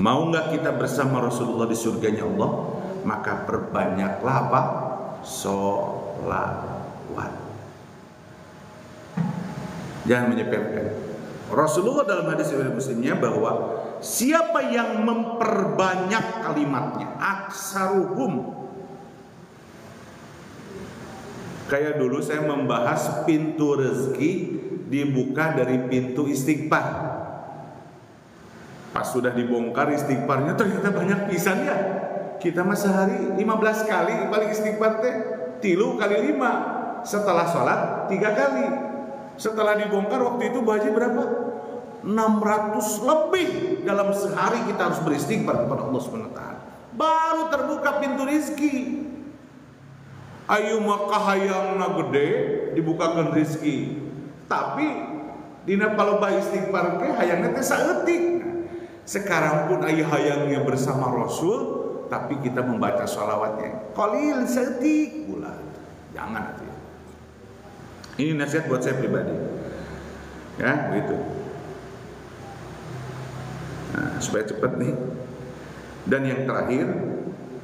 mau nggak kita bersama Rasulullah di surganya Allah? Maka perbanyaklah apa? Sholawat. Jangan menyepelekan. Rasulullah dalam hadis riwayat Muslimnya bahwa siapa yang memperbanyak kalimatnya, aksaruhum. Kayak dulu saya membahas pintu rezeki dibuka dari pintu istighfar. Pas sudah dibongkar istighfarnya ternyata banyak pisan ya. Kita mah sehari 15 kali paling istighfar teh 3 kali 5. Setelah sholat 3 kali. Setelah dibongkar waktu itu Bu Haji berapa? 600 lebih. Dalam sehari kita harus beristighfar kepada Allah SWT. Baru terbuka pintu rizki. Ayu maka hayangna gede dibukakan rizki. Tapi dina palebah istighfar ke hayangna teh saeutik. Sekarang pun ayu hayangnya bersama Rasul, tapi kita membaca sholawatnya qalil setik pula. Jangan hati. Ini nasihat buat saya pribadi. Ya, begitu. Nah, supaya cepat nih. Dan yang terakhir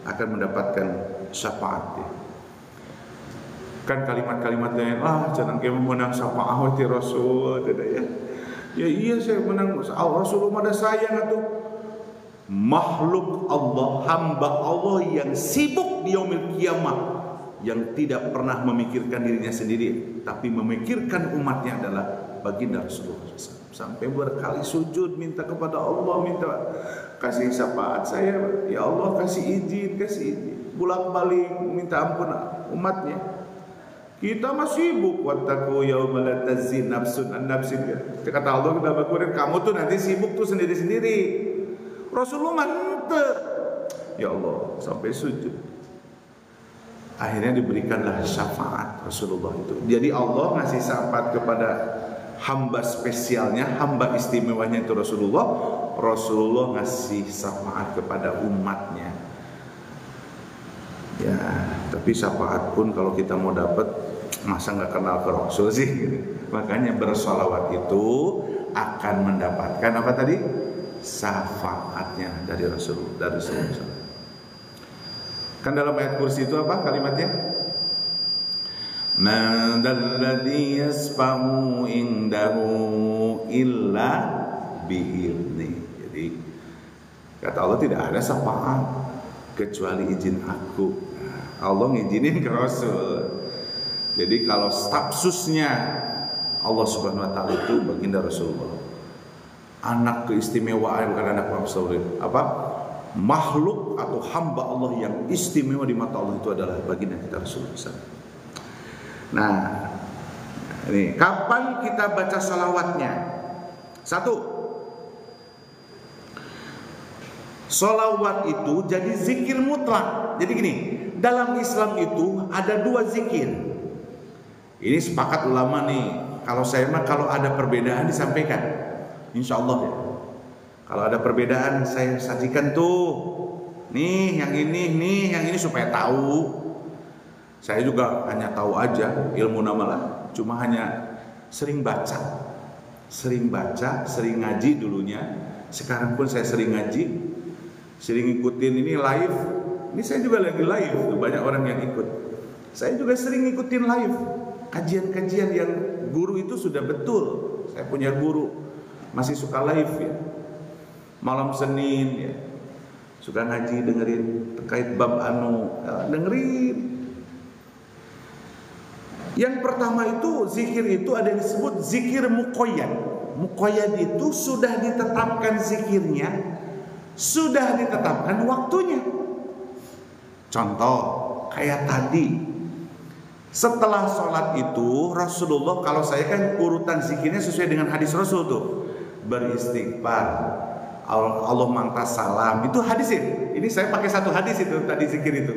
akan mendapatkan syafaat. Kan kalimat-kalimatnya jangan kayak menang syafaat ti Rasul, tidak ya. Ya iya saya menang Rasulullah ada sayang atuh. Makhluk Allah, hamba Allah yang sibuk di yaumil qiyamah, yang tidak pernah memikirkan dirinya sendiri, tapi memikirkan umatnya adalah baginda Rasulullah SAW. Sampai berkali sujud minta kepada Allah, minta kasih syafaat saya, ya Allah kasih izin, bolak-balik minta ampun umatnya. Kita masih sibuk, wattaqu yaumal la tajzi nafsun an nafsin. Kata Allah kepada Quran, kamu tuh nanti sibuk tuh sendiri-sendiri. Rasulullah mah Ya Allah, sampai sujud. Akhirnya diberikanlah syafaat Rasulullah itu. Jadi Allah ngasih syafaat kepada hamba spesialnya, hamba istimewanya itu Rasulullah. Rasulullah ngasih syafaat kepada umatnya. Ya, tapi syafaat pun kalau kita mau dapat, masa nggak kenal ke Rasul sih? Makanya bersolawat itu akan mendapatkan apa tadi? Syafaatnya dari Rasulullah. Kan dalam ayat kursi itu apa kalimatnya? Man dzalladzi yasfa'u indahu illa bi'izni. Jadi kata Allah tidak ada syafaat kecuali izin aku. Nah, Allah ngizinin ke Rasul. Jadi kalau stafsusnya Allah Subhanahu wa taala itu baginda Rasulullah. Anak keistimewaan bukan anak Rasul. Apa? Makhluk atau hamba Allah yang istimewa di mata Allah itu adalah baginda kita Rasulullah. Nah, ini kapan kita baca salawatnya? Satu, salawat itu jadi zikir mutlak. Jadi gini, dalam Islam itu ada dua zikir. Ini sepakat ulama nih. Kalau saya mah kalau ada perbedaan disampaikan, insya Allah ya. Kalau ada perbedaan saya sajikan tuh. Nih yang ini supaya tahu. Saya juga hanya tahu aja ilmu nama lah. Cuma hanya sering baca, sering ngaji dulunya. Sekarang pun saya sering ngaji, sering ikutin ini live. Ini saya juga lagi live, banyak orang yang ikut. Saya juga sering ikutin live kajian-kajian yang guru itu sudah betul. Saya punya guru masih suka live ya. Malam Senin ya, suka ngaji dengerin terkait bab dengerin. Yang pertama itu zikir itu ada yang disebut zikir muqayyad. Muqayyad itu sudah ditetapkan zikirnya, sudah ditetapkan waktunya. Contoh kayak tadi, setelah sholat itu Rasulullah, kalau saya kan urutan zikirnya sesuai dengan hadis Rasul tuh, beristighfar, Allah mangkas salam, itu hadis ini. Ini saya pakai satu hadis itu tadi zikir itu.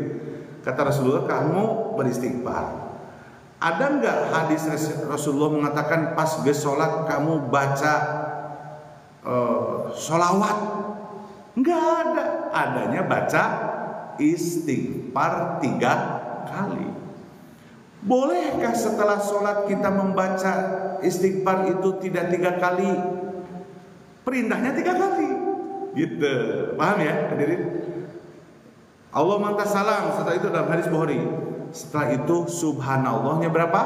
Kata Rasulullah, kamu beristighfar. Ada nggak hadis Rasulullah mengatakan pas ge sholat kamu baca sholawat? Nggak ada. Adanya baca istighfar 3 kali. Bolehkah setelah sholat kita membaca istighfar itu tidak 3 kali? Perintahnya 3 kali, gitu. Paham ya, hadirin? Allah mantas salam. Setelah itu dalam hadis Bukhari. Setelah itu subhanallahnya berapa?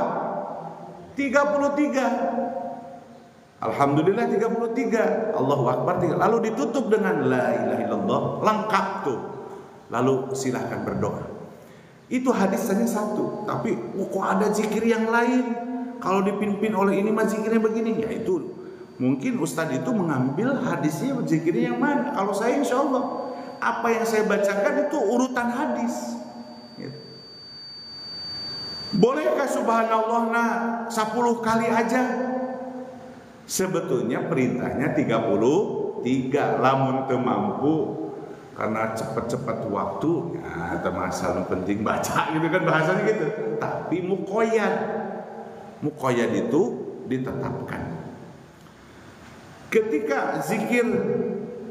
33. Alhamdulillah 33. Allahu Akbar 3. Lalu ditutup dengan la ilaha illallah. Lengkap tuh. Lalu silahkan berdoa. Itu hadis hanya satu. Tapi kok ada zikir yang lain? Kalau dipimpin oleh ini mah zikirnya begini. Ya itu mungkin Ustadz itu mengambil hadisnya zikirnya yang mana. Kalau saya insya Allah apa yang saya bacakan itu urutan hadis gitu. Bolehkah subhanallah 10 kali aja? Sebetulnya perintahnya 33. Lamun teu mampu karena cepat-cepat waktu ya termasuk penting baca gitu kan bahasanya gitu. Tapi muqayyad itu ditetapkan. Ketika zikir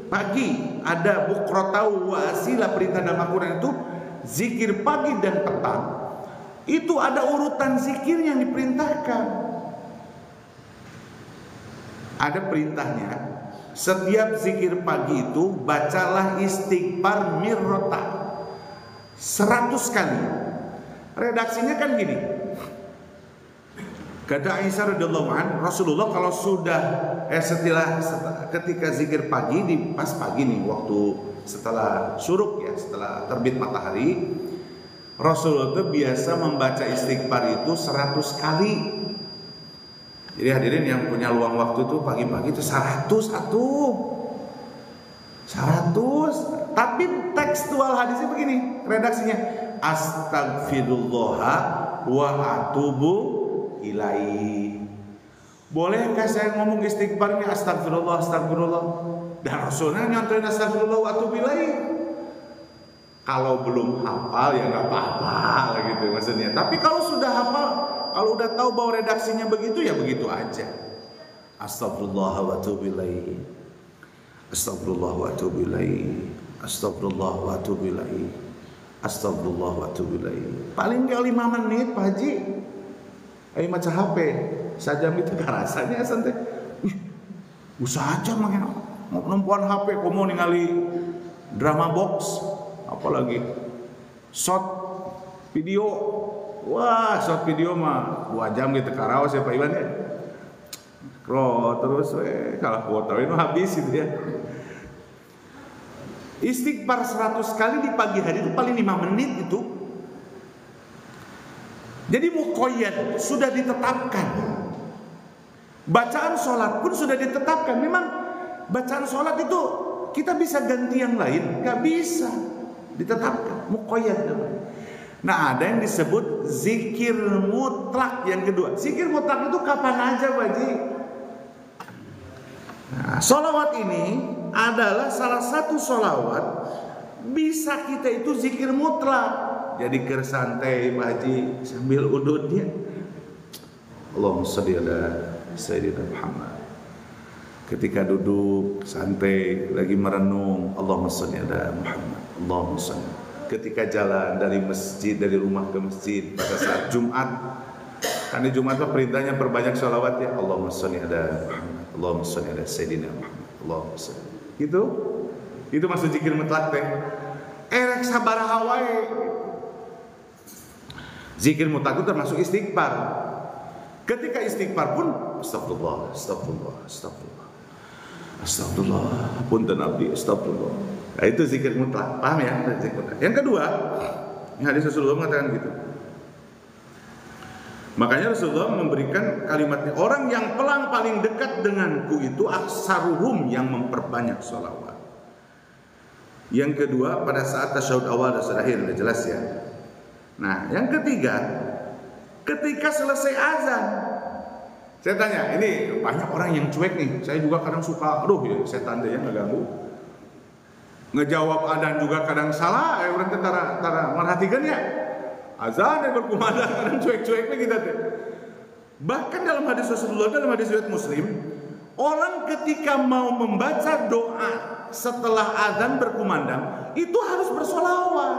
pagi ada bukrotau wa asila, perintah dalam Al-Quran itu zikir pagi dan petang itu ada urutan zikir yang diperintahkan. Ada perintahnya, setiap zikir pagi itu bacalah istighfar mirrota 100 kali. Redaksinya kan gini, kata Aisyah radhiyallahu anha, Rasulullah kalau sudah setelah ketika zikir pagi pas pagi nih waktu setelah syuruk ya, setelah terbit matahari, Rasulullah itu biasa membaca istighfar itu 100 kali. Jadi hadirin yang punya luang waktu tuh pagi-pagi itu 100. Tapi tekstual hadisnya begini, redaksinya astagfirullah wa atubu ilaihi. Bolehkah saya ngomong istighfarnya astagfirullah dan Rasulnya nyontohin astagfirullah wa atubu ilaihi? Kalau belum hafal ya nggak apa-apa gitu maksudnya. Tapi kalau sudah hafal, kalau udah tahu bahwa redaksinya begitu ya begitu aja. Astagfirullah wa atubu ilaih. Astagfirullah wa atubu ilaih. Astagfirullah wa atubu ilaih. Astagfirullah wa atubu ilaih. Paling nggak 5 menit Pak Haji. Ayo maca HP. Sajam itu rasanya santai. Usaha aja makin nempuan HP komo ningali drama box. Apalagi short video. Wah, short video mah 2 jam gitu karaos ya Pak Iwan ya. Scroll terus kalau kuota itu habis gitu ya. Istighfar 100 kali di pagi hari itu paling 5 menit itu. Jadi muqayyad sudah ditetapkan. Bacaan sholat pun sudah ditetapkan. Memang bacaan sholat itu kita bisa ganti yang lain, nggak bisa. Ditetapkan muqayyad. Nah, ada yang disebut zikir mutlak yang kedua. Zikir mutlak itu kapan aja, Baji. Nah, sholawat ini adalah salah satu sholawat bisa kita itu zikir mutlak. Jadi santai, Baji, sambil udutnya. Allahumma sholli ala sayyidina Muhammad. Ketika duduk santai lagi merenung, Allahumma sholli ala Muhammad. Allahumma sholli. Ketika jalan dari masjid, dari rumah ke masjid pada saat Jumat, kan di Jumat perintahnya perbanyak sholawat ya. Allahumma sholli ala Muhammad. Allahumma sholli ala sayyidina Muhammad. Allahumma sholli. Itu maksud zikir mutlak teh. Erek sabaraha wae. Zikir mutlak itu termasuk istighfar. Ketika istighfar pun astagfirullah, astagfirullah, astagfirullah. Astagfirullah, punten abdi, astagfirullah. Nah, itu zikir mutlak, paham ya? Yang kedua, hadis Rasulullah mengatakan gitu. Makanya Rasulullah memberikan kalimatnya, orang yang paling dekat denganku itu aksaruhum, yang memperbanyak sholawat. Yang kedua, pada saat tasyahud awal dan terakhir, udah jelas ya. Nah, yang ketiga, ketika selesai azan. Saya tanya, ini banyak orang yang cuek nih. Saya juga kadang suka, aduh ya setan deh yang ngeganggu. Ngejawab adzan juga kadang salah, orang tara merhatikan ya. Azan yang berkumandang kadang cuek-cueknya kita tuh. Bahkan dalam hadis Rasulullah, dalam hadis riwayat Muslim, orang ketika mau membaca doa setelah adzan berkumandang itu harus bersolawat.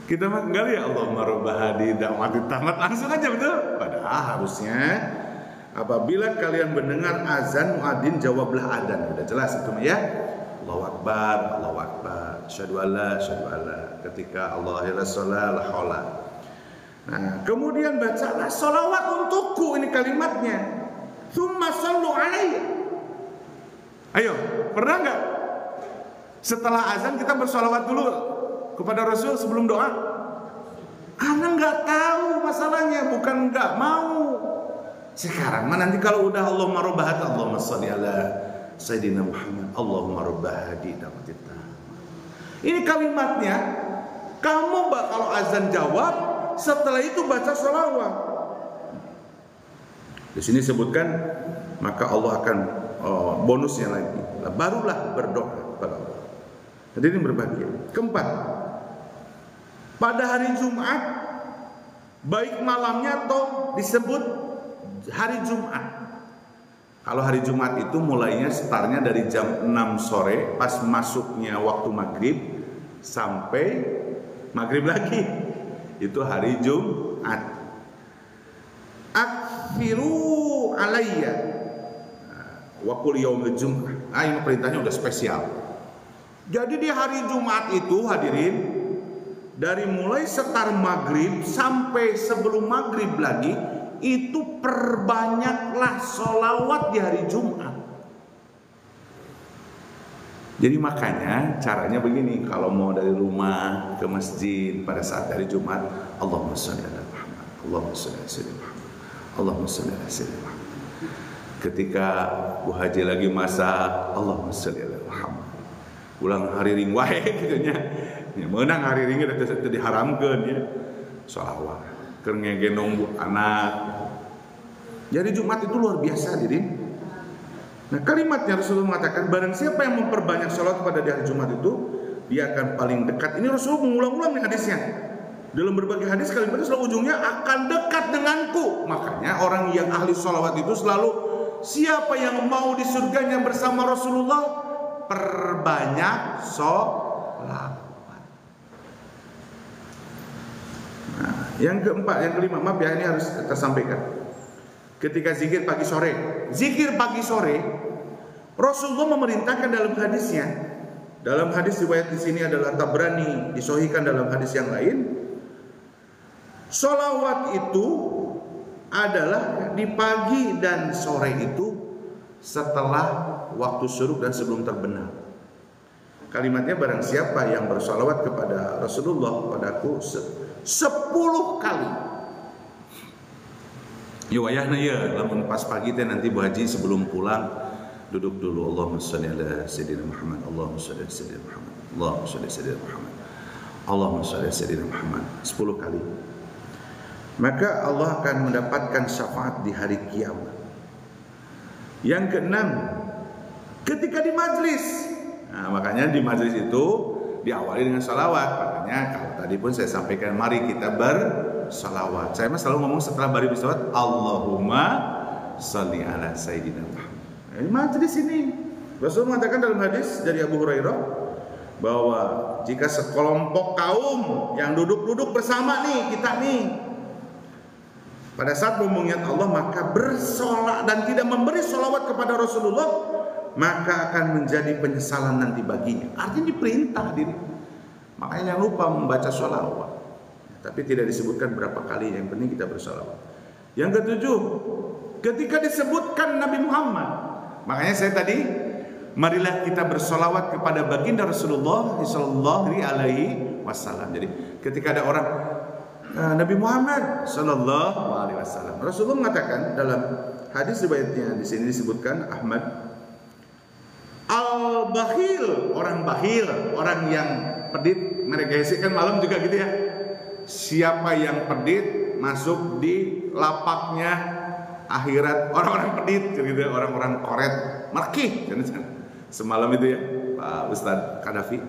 Kita mah enggak ya, Allahumma rabb hadi da'wati tamat langsung aja, betul? Padahal harusnya apabila kalian mendengar azan muadzin jawablah adzan. Udah jelas itu ya. Allahu akbar, Allahu akbar. Asyhadu alla, asyhadu alla. Ketika Allah ya Rasulullah la haula. Nah, kemudian bacalah sholawat untukku, ini kalimatnya. Tsumma shallu alaiya. Ayo, pernah enggak setelah azan kita bersolawat dulu kepada Rasul sebelum doa? Karena nggak tahu masalahnya, bukan nggak mau. Sekarang mah nanti kalau udah Allahumma rabb hadi, Allahumma sholli ala sayyidina Muhammad, Allahumma rabb hadi da'watita. Ini kalimatnya, kamu kalau azan jawab, setelah itu baca sholawat. Di sini sebutkan, maka Allah akan bonusnya lagi. Barulah berdoa kepada Allah. Jadi ini berbagi. Keempat, pada hari Jumat, baik malamnya atau disebut hari Jumat. Kalau hari Jumat itu mulainya startnya dari jam 6 sore pas masuknya waktu maghrib sampai maghrib lagi. Itu hari Jumat. Akfiru alayya wa qul yaumil jum'ah. Nah, ini perintahnya udah spesial. Jadi di hari Jumat itu hadirin, dari mulai setar maghrib sampai sebelum maghrib lagi, itu perbanyaklah sholawat di hari Jumat. Jadi makanya caranya begini, kalau mau dari rumah ke masjid pada saat hari Jumat, Allahumma sholli ala Muhammad, Allahumma sholli ala sayyidina Muhammad, Allahumma sholli ala sayyidina Muhammad. Ketika Bu Haji lagi masak, Allahumma sholli ala Muhammad. Ulang hari ring wae gitu nya. Ya, menang hari ring itu diharamkeun ya. Sholawat keur ngegendong anak. Jadi Jumat itu luar biasa, diri. Nah, kalimatnya Rasulullah mengatakan, barang siapa yang memperbanyak sholat pada di hari Jumat itu, dia akan paling dekat. Ini Rasulullah mengulang-ulang nih hadisnya. Dalam berbagai hadis kalimatnya selalu ujungnya akan dekat denganku. Makanya orang yang ahli sholawat itu selalu, siapa yang mau di surganya bersama Rasulullah, perbanyak sholawat. Nah, yang keempat, yang kelima, maaf ya, ini harus kita sampaikan. Ketika zikir pagi sore, Rasulullah memerintahkan dalam hadisnya. Dalam hadis riwayat di sini adalah Tabrani, disahihkan dalam hadis yang lain. Sholawat itu adalah di pagi dan sore itu setelah waktu syuruk dan sebelum terbenam. Kalimatnya, barang siapa yang bersolawat kepada Rasulullah padaku 10 kali. Ya wayahna ya, lamun pas pagi teh nanti Bu Haji sebelum pulang duduk dulu, Allahumma shalli ala sayyidina Muhammad, Allahumma shalli ala sayyidina Muhammad, Allahumma shalli ala sayyidina Muhammad, Allahumma shalli ala sayyidina Muhammad 10 kali. Maka Allah akan mendapatkan syafaat di hari kiamat. Yang keenam, ketika di majlis. Nah, makanya di majlis itu diawali dengan salawat. Makanya kalau tadi pun saya sampaikan, mari kita bersalawat. Saya selalu ngomong setelah bari bersalawat, Allahumma shalli ala sayyidina Muhammad. Nah, ini majlis ini. Rasul mengatakan dalam hadis dari Abu Hurairah bahwa jika sekelompok kaum yang duduk-duduk bersama nih, kita nih, pada saat mengingat Allah maka bersolat dan tidak memberi sholawat kepada Rasulullah, maka akan menjadi penyesalan nanti baginya. Artinya diperintah diri. Makanya jangan lupa membaca sholawat. Tapi tidak disebutkan berapa kali, yang penting kita bersolawat. Yang ketujuh, ketika disebutkan Nabi Muhammad. Makanya saya tadi, marilah kita bersolawat kepada baginda Rasulullah sallallahu alaihi wasallam. Jadi ketika ada orang Nabi Muhammad sallallahu alaihi wasallam, Rasulullah mengatakan dalam hadis riwayatnya di sini disebutkan Ahmad, al-bakhil, orang bakhil, orang yang pedit, mereka kan malam juga gitu ya. Siapa yang pedit masuk di lapaknya akhirat orang-orang pedit, gitu, orang-orang koret, merkih, semalam itu ya Pak Ustadz Kadafi.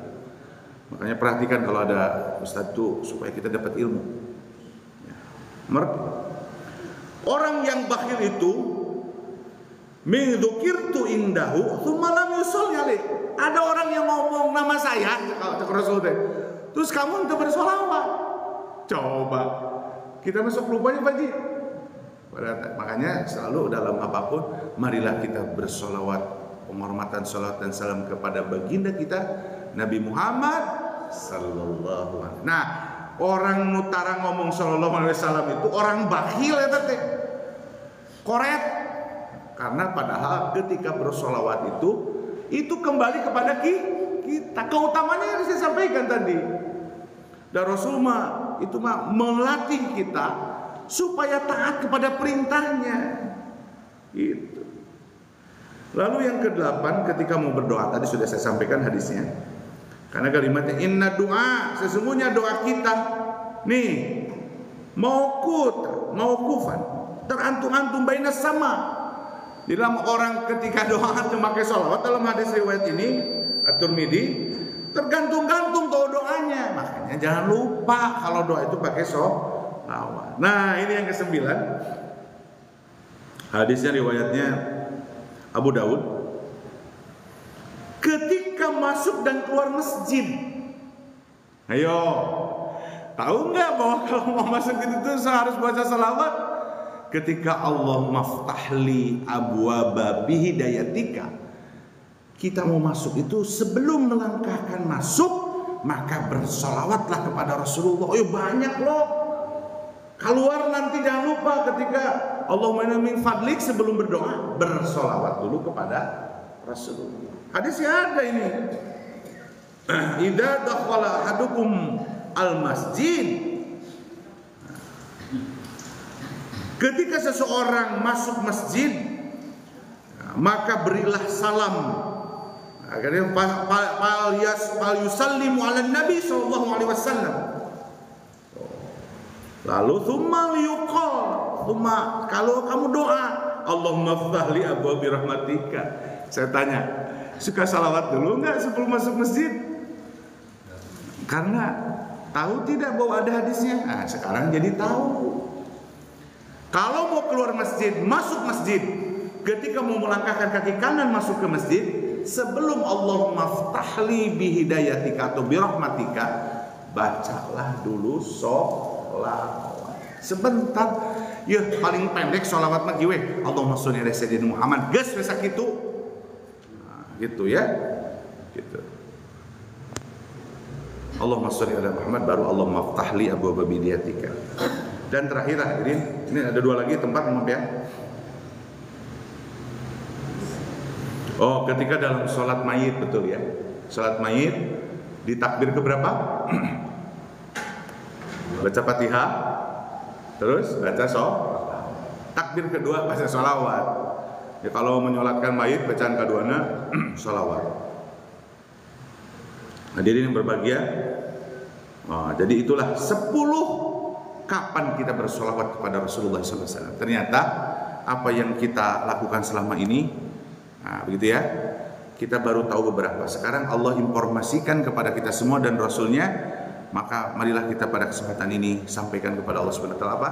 Makanya perhatikan kalau ada Ustadz itu supaya kita dapat ilmu. Orang yang bakhil itu min dzukirtu indahu tsumma lam yusolli alaihi. Ada orang yang ngomong nama saya kalau Rasul teh, terus kamu untuk bersolawat. Coba kita masuk lupanya Pak Ji. Makanya selalu dalam apapun, marilah kita bersolawat, penghormatan, salawat dan salam kepada baginda kita Nabi Muhammad sallallahu alaihi wasallam. Nah, orang nutara ngomong sallallahu alaihi wasallam itu orang bakhil ya teh. Koret. Karena padahal ketika bersolawat itu kembali kepada kita. Keutamanya yang saya sampaikan tadi. Dan Rasulullah itu melatih kita supaya taat kepada perintahnya. Itu. Lalu yang kedelapan, ketika mau berdoa, tadi sudah saya sampaikan hadisnya. Karena kalimatnya inna doa, sesungguhnya doa kita nih mauqufan, terantum-antum bainas sama. Di dalam orang ketika doa itu pakai sholawat, dalam hadis riwayat ini At-Tirmidzi, tergantung-gantung doanya. Makanya jangan lupa kalau doa itu pakai sholawat. Nah, ini yang ke-9. Hadisnya riwayatnya Abu Daud. Ketika masuk dan keluar masjid, ayo, tahu nggak bahwa kalau mau masuk itu harus baca salawat? Ketika Allah maftahli abwaba bihidayatika, kita mau masuk itu sebelum melangkahkan masuk, maka bersolawatlah kepada Rasulullah. Oh banyak loh. Keluar nanti jangan lupa ketika Allahumma min fadlik, sebelum berdoa bersolawat dulu kepada Rasulullah. Hadisnya ada ini. Idza dakhala ahadukum al-masjid, ketika seseorang masuk masjid, maka berilah salam. Akhirnya fal yusallimu ala Nabi sallallahu alaihi wasallam. Lalu tsumma liqal, kalau kamu doa, Allahumma ftah li abwabi rahmatika. Saya tanya, suka salawat dulu enggak sebelum masuk masjid? Karena tahu tidak bahwa ada hadisnya? Nah, sekarang jadi tahu. Kalau mau keluar masjid, masuk masjid, ketika mau melangkahkan kaki kanan masuk ke masjid, sebelum Allahumma ftahli bihidayatika atau birahmatika, bacalah dulu sholawat. Sebentar, ya paling pendek sholawat mah giwe. Allahumma sholli ala sayyidina Muhammad. Geus we sakitu. Nah, gitu ya. Gitu. Allahumma sholli ala Muhammad baru Allahumma ftahli abwaaba bihidayatika. Dan terakhir hadirin, ini ada 2 lagi tempat maaf ya. Oh, ketika dalam sholat mayit, betul ya. Sholat mayit di takbir keberapa? Baca Fatihah, terus baca takbir kedua baca sholawat. Ya, kalau menyolatkan mayit bacaan keduanya sholawat. Hadirin yang berbahagia, jadi itulah 10 kapan kita bersolawat kepada Rasulullah SAW. Ternyata apa yang kita lakukan selama ini, begitu ya, kita baru tahu beberapa. Sekarang Allah informasikan kepada kita semua dan Rasulnya, maka marilah kita pada kesempatan ini sampaikan kepada Allah Subhanahu Wa Taala apa?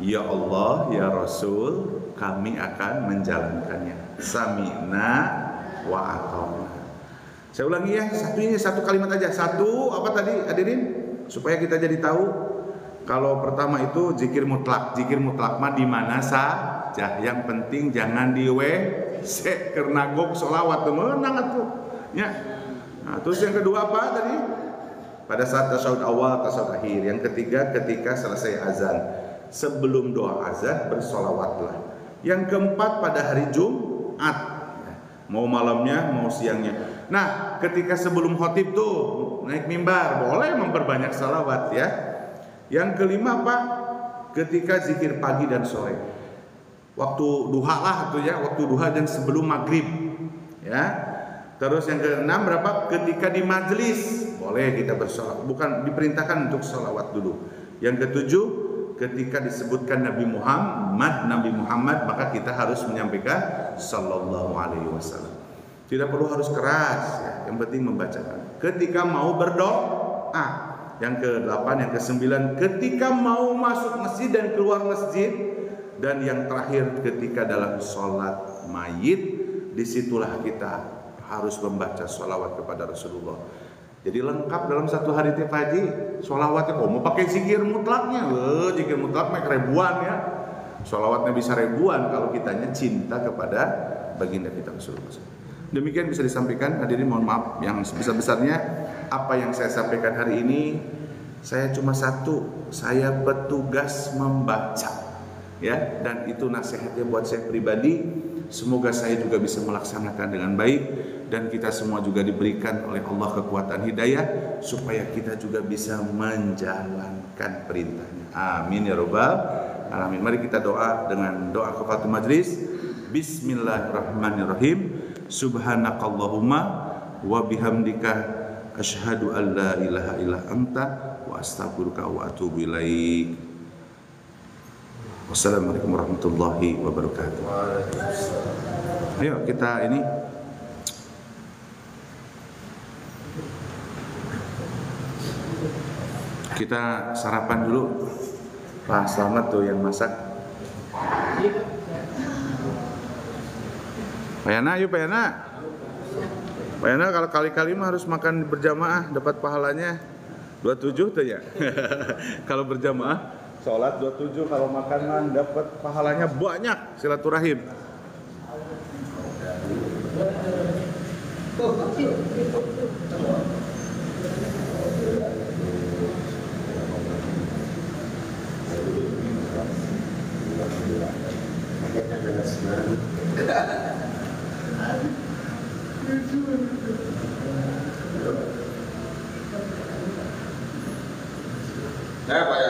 Ya Allah, ya Rasul, kami akan menjalankannya. Sami'na wa ata'na. Saya ulangi ya, satu kalimat aja. Satu apa tadi hadirin? Supaya kita jadi tahu. Kalau pertama itu zikir mutlak mah di mana saja. Yang penting jangan di WC karena gok sholawat menang atuh. Ya. Nah, terus yang kedua apa tadi? Pada saat tasyahud awal, tasyahud akhir. Yang ketiga ketika selesai azan. Sebelum doa azan bersolawatlah. Yang keempat pada hari Jumat. Mau malamnya, mau siangnya. Nah, ketika sebelum khotib tuh naik mimbar boleh memperbanyak salawat ya. Yang kelima apa? Ketika zikir pagi dan sore. Waktu duha lah tuh ya, waktu duha dan sebelum maghrib. Ya. Terus yang keenam berapa? Ketika di majelis boleh kita bersolawat. Bukan diperintahkan untuk solawat dulu. Yang ketujuh, ketika disebutkan Nabi Muhammad, maka kita harus menyampaikan sallallahu alaihi wasallam. Tidak perlu harus keras ya, yang penting membacakan. Ketika mau berdoa. Yang ke-8, yang ke-9 ketika mau masuk masjid dan keluar masjid. Dan yang terakhir ketika dalam sholat mayit, disitulah kita harus membaca sholawat kepada Rasulullah. Jadi lengkap dalam satu hari tiap haji sholawatnya. Mau pakai zikir mutlaknya, zikir mutlak mah ribuan ya. Sholawatnya bisa ribuan kalau kitanya cinta kepada baginda kita Rasulullah. Demikian bisa disampaikan hadirin, mohon maaf yang sebesar-besarnya apa yang saya sampaikan hari ini. Saya cuma satu, saya bertugas membaca ya, dan itu nasihatnya buat saya pribadi. Semoga saya juga bisa melaksanakan dengan baik dan kita semua juga diberikan oleh Allah kekuatan hidayah supaya kita juga bisa menjalankan perintahnya. Amin ya rabbal alamin. Mari kita doa dengan doa kafaratul majlis. Bismillahirrahmanirrahim. Subhanakallahumma wa bihamdika asyhadu an la ilaha illa anta wa astaghfiruka wa atubu ilaik. Wassalamualaikum warahmatullahi wabarakatuh. Ayo kita ini kita sarapan dulu. Pak Slamet tuh yang masak. Pak Yana, yuk Pak Yana. Pak Yana kalau kali-kali mah harus makan berjamaah dapat pahalanya 27 tuh ya. Kalau berjamaah sholat 27, kalau makan mah dapat pahalanya banyak, silaturahim. Nah, Pak ya.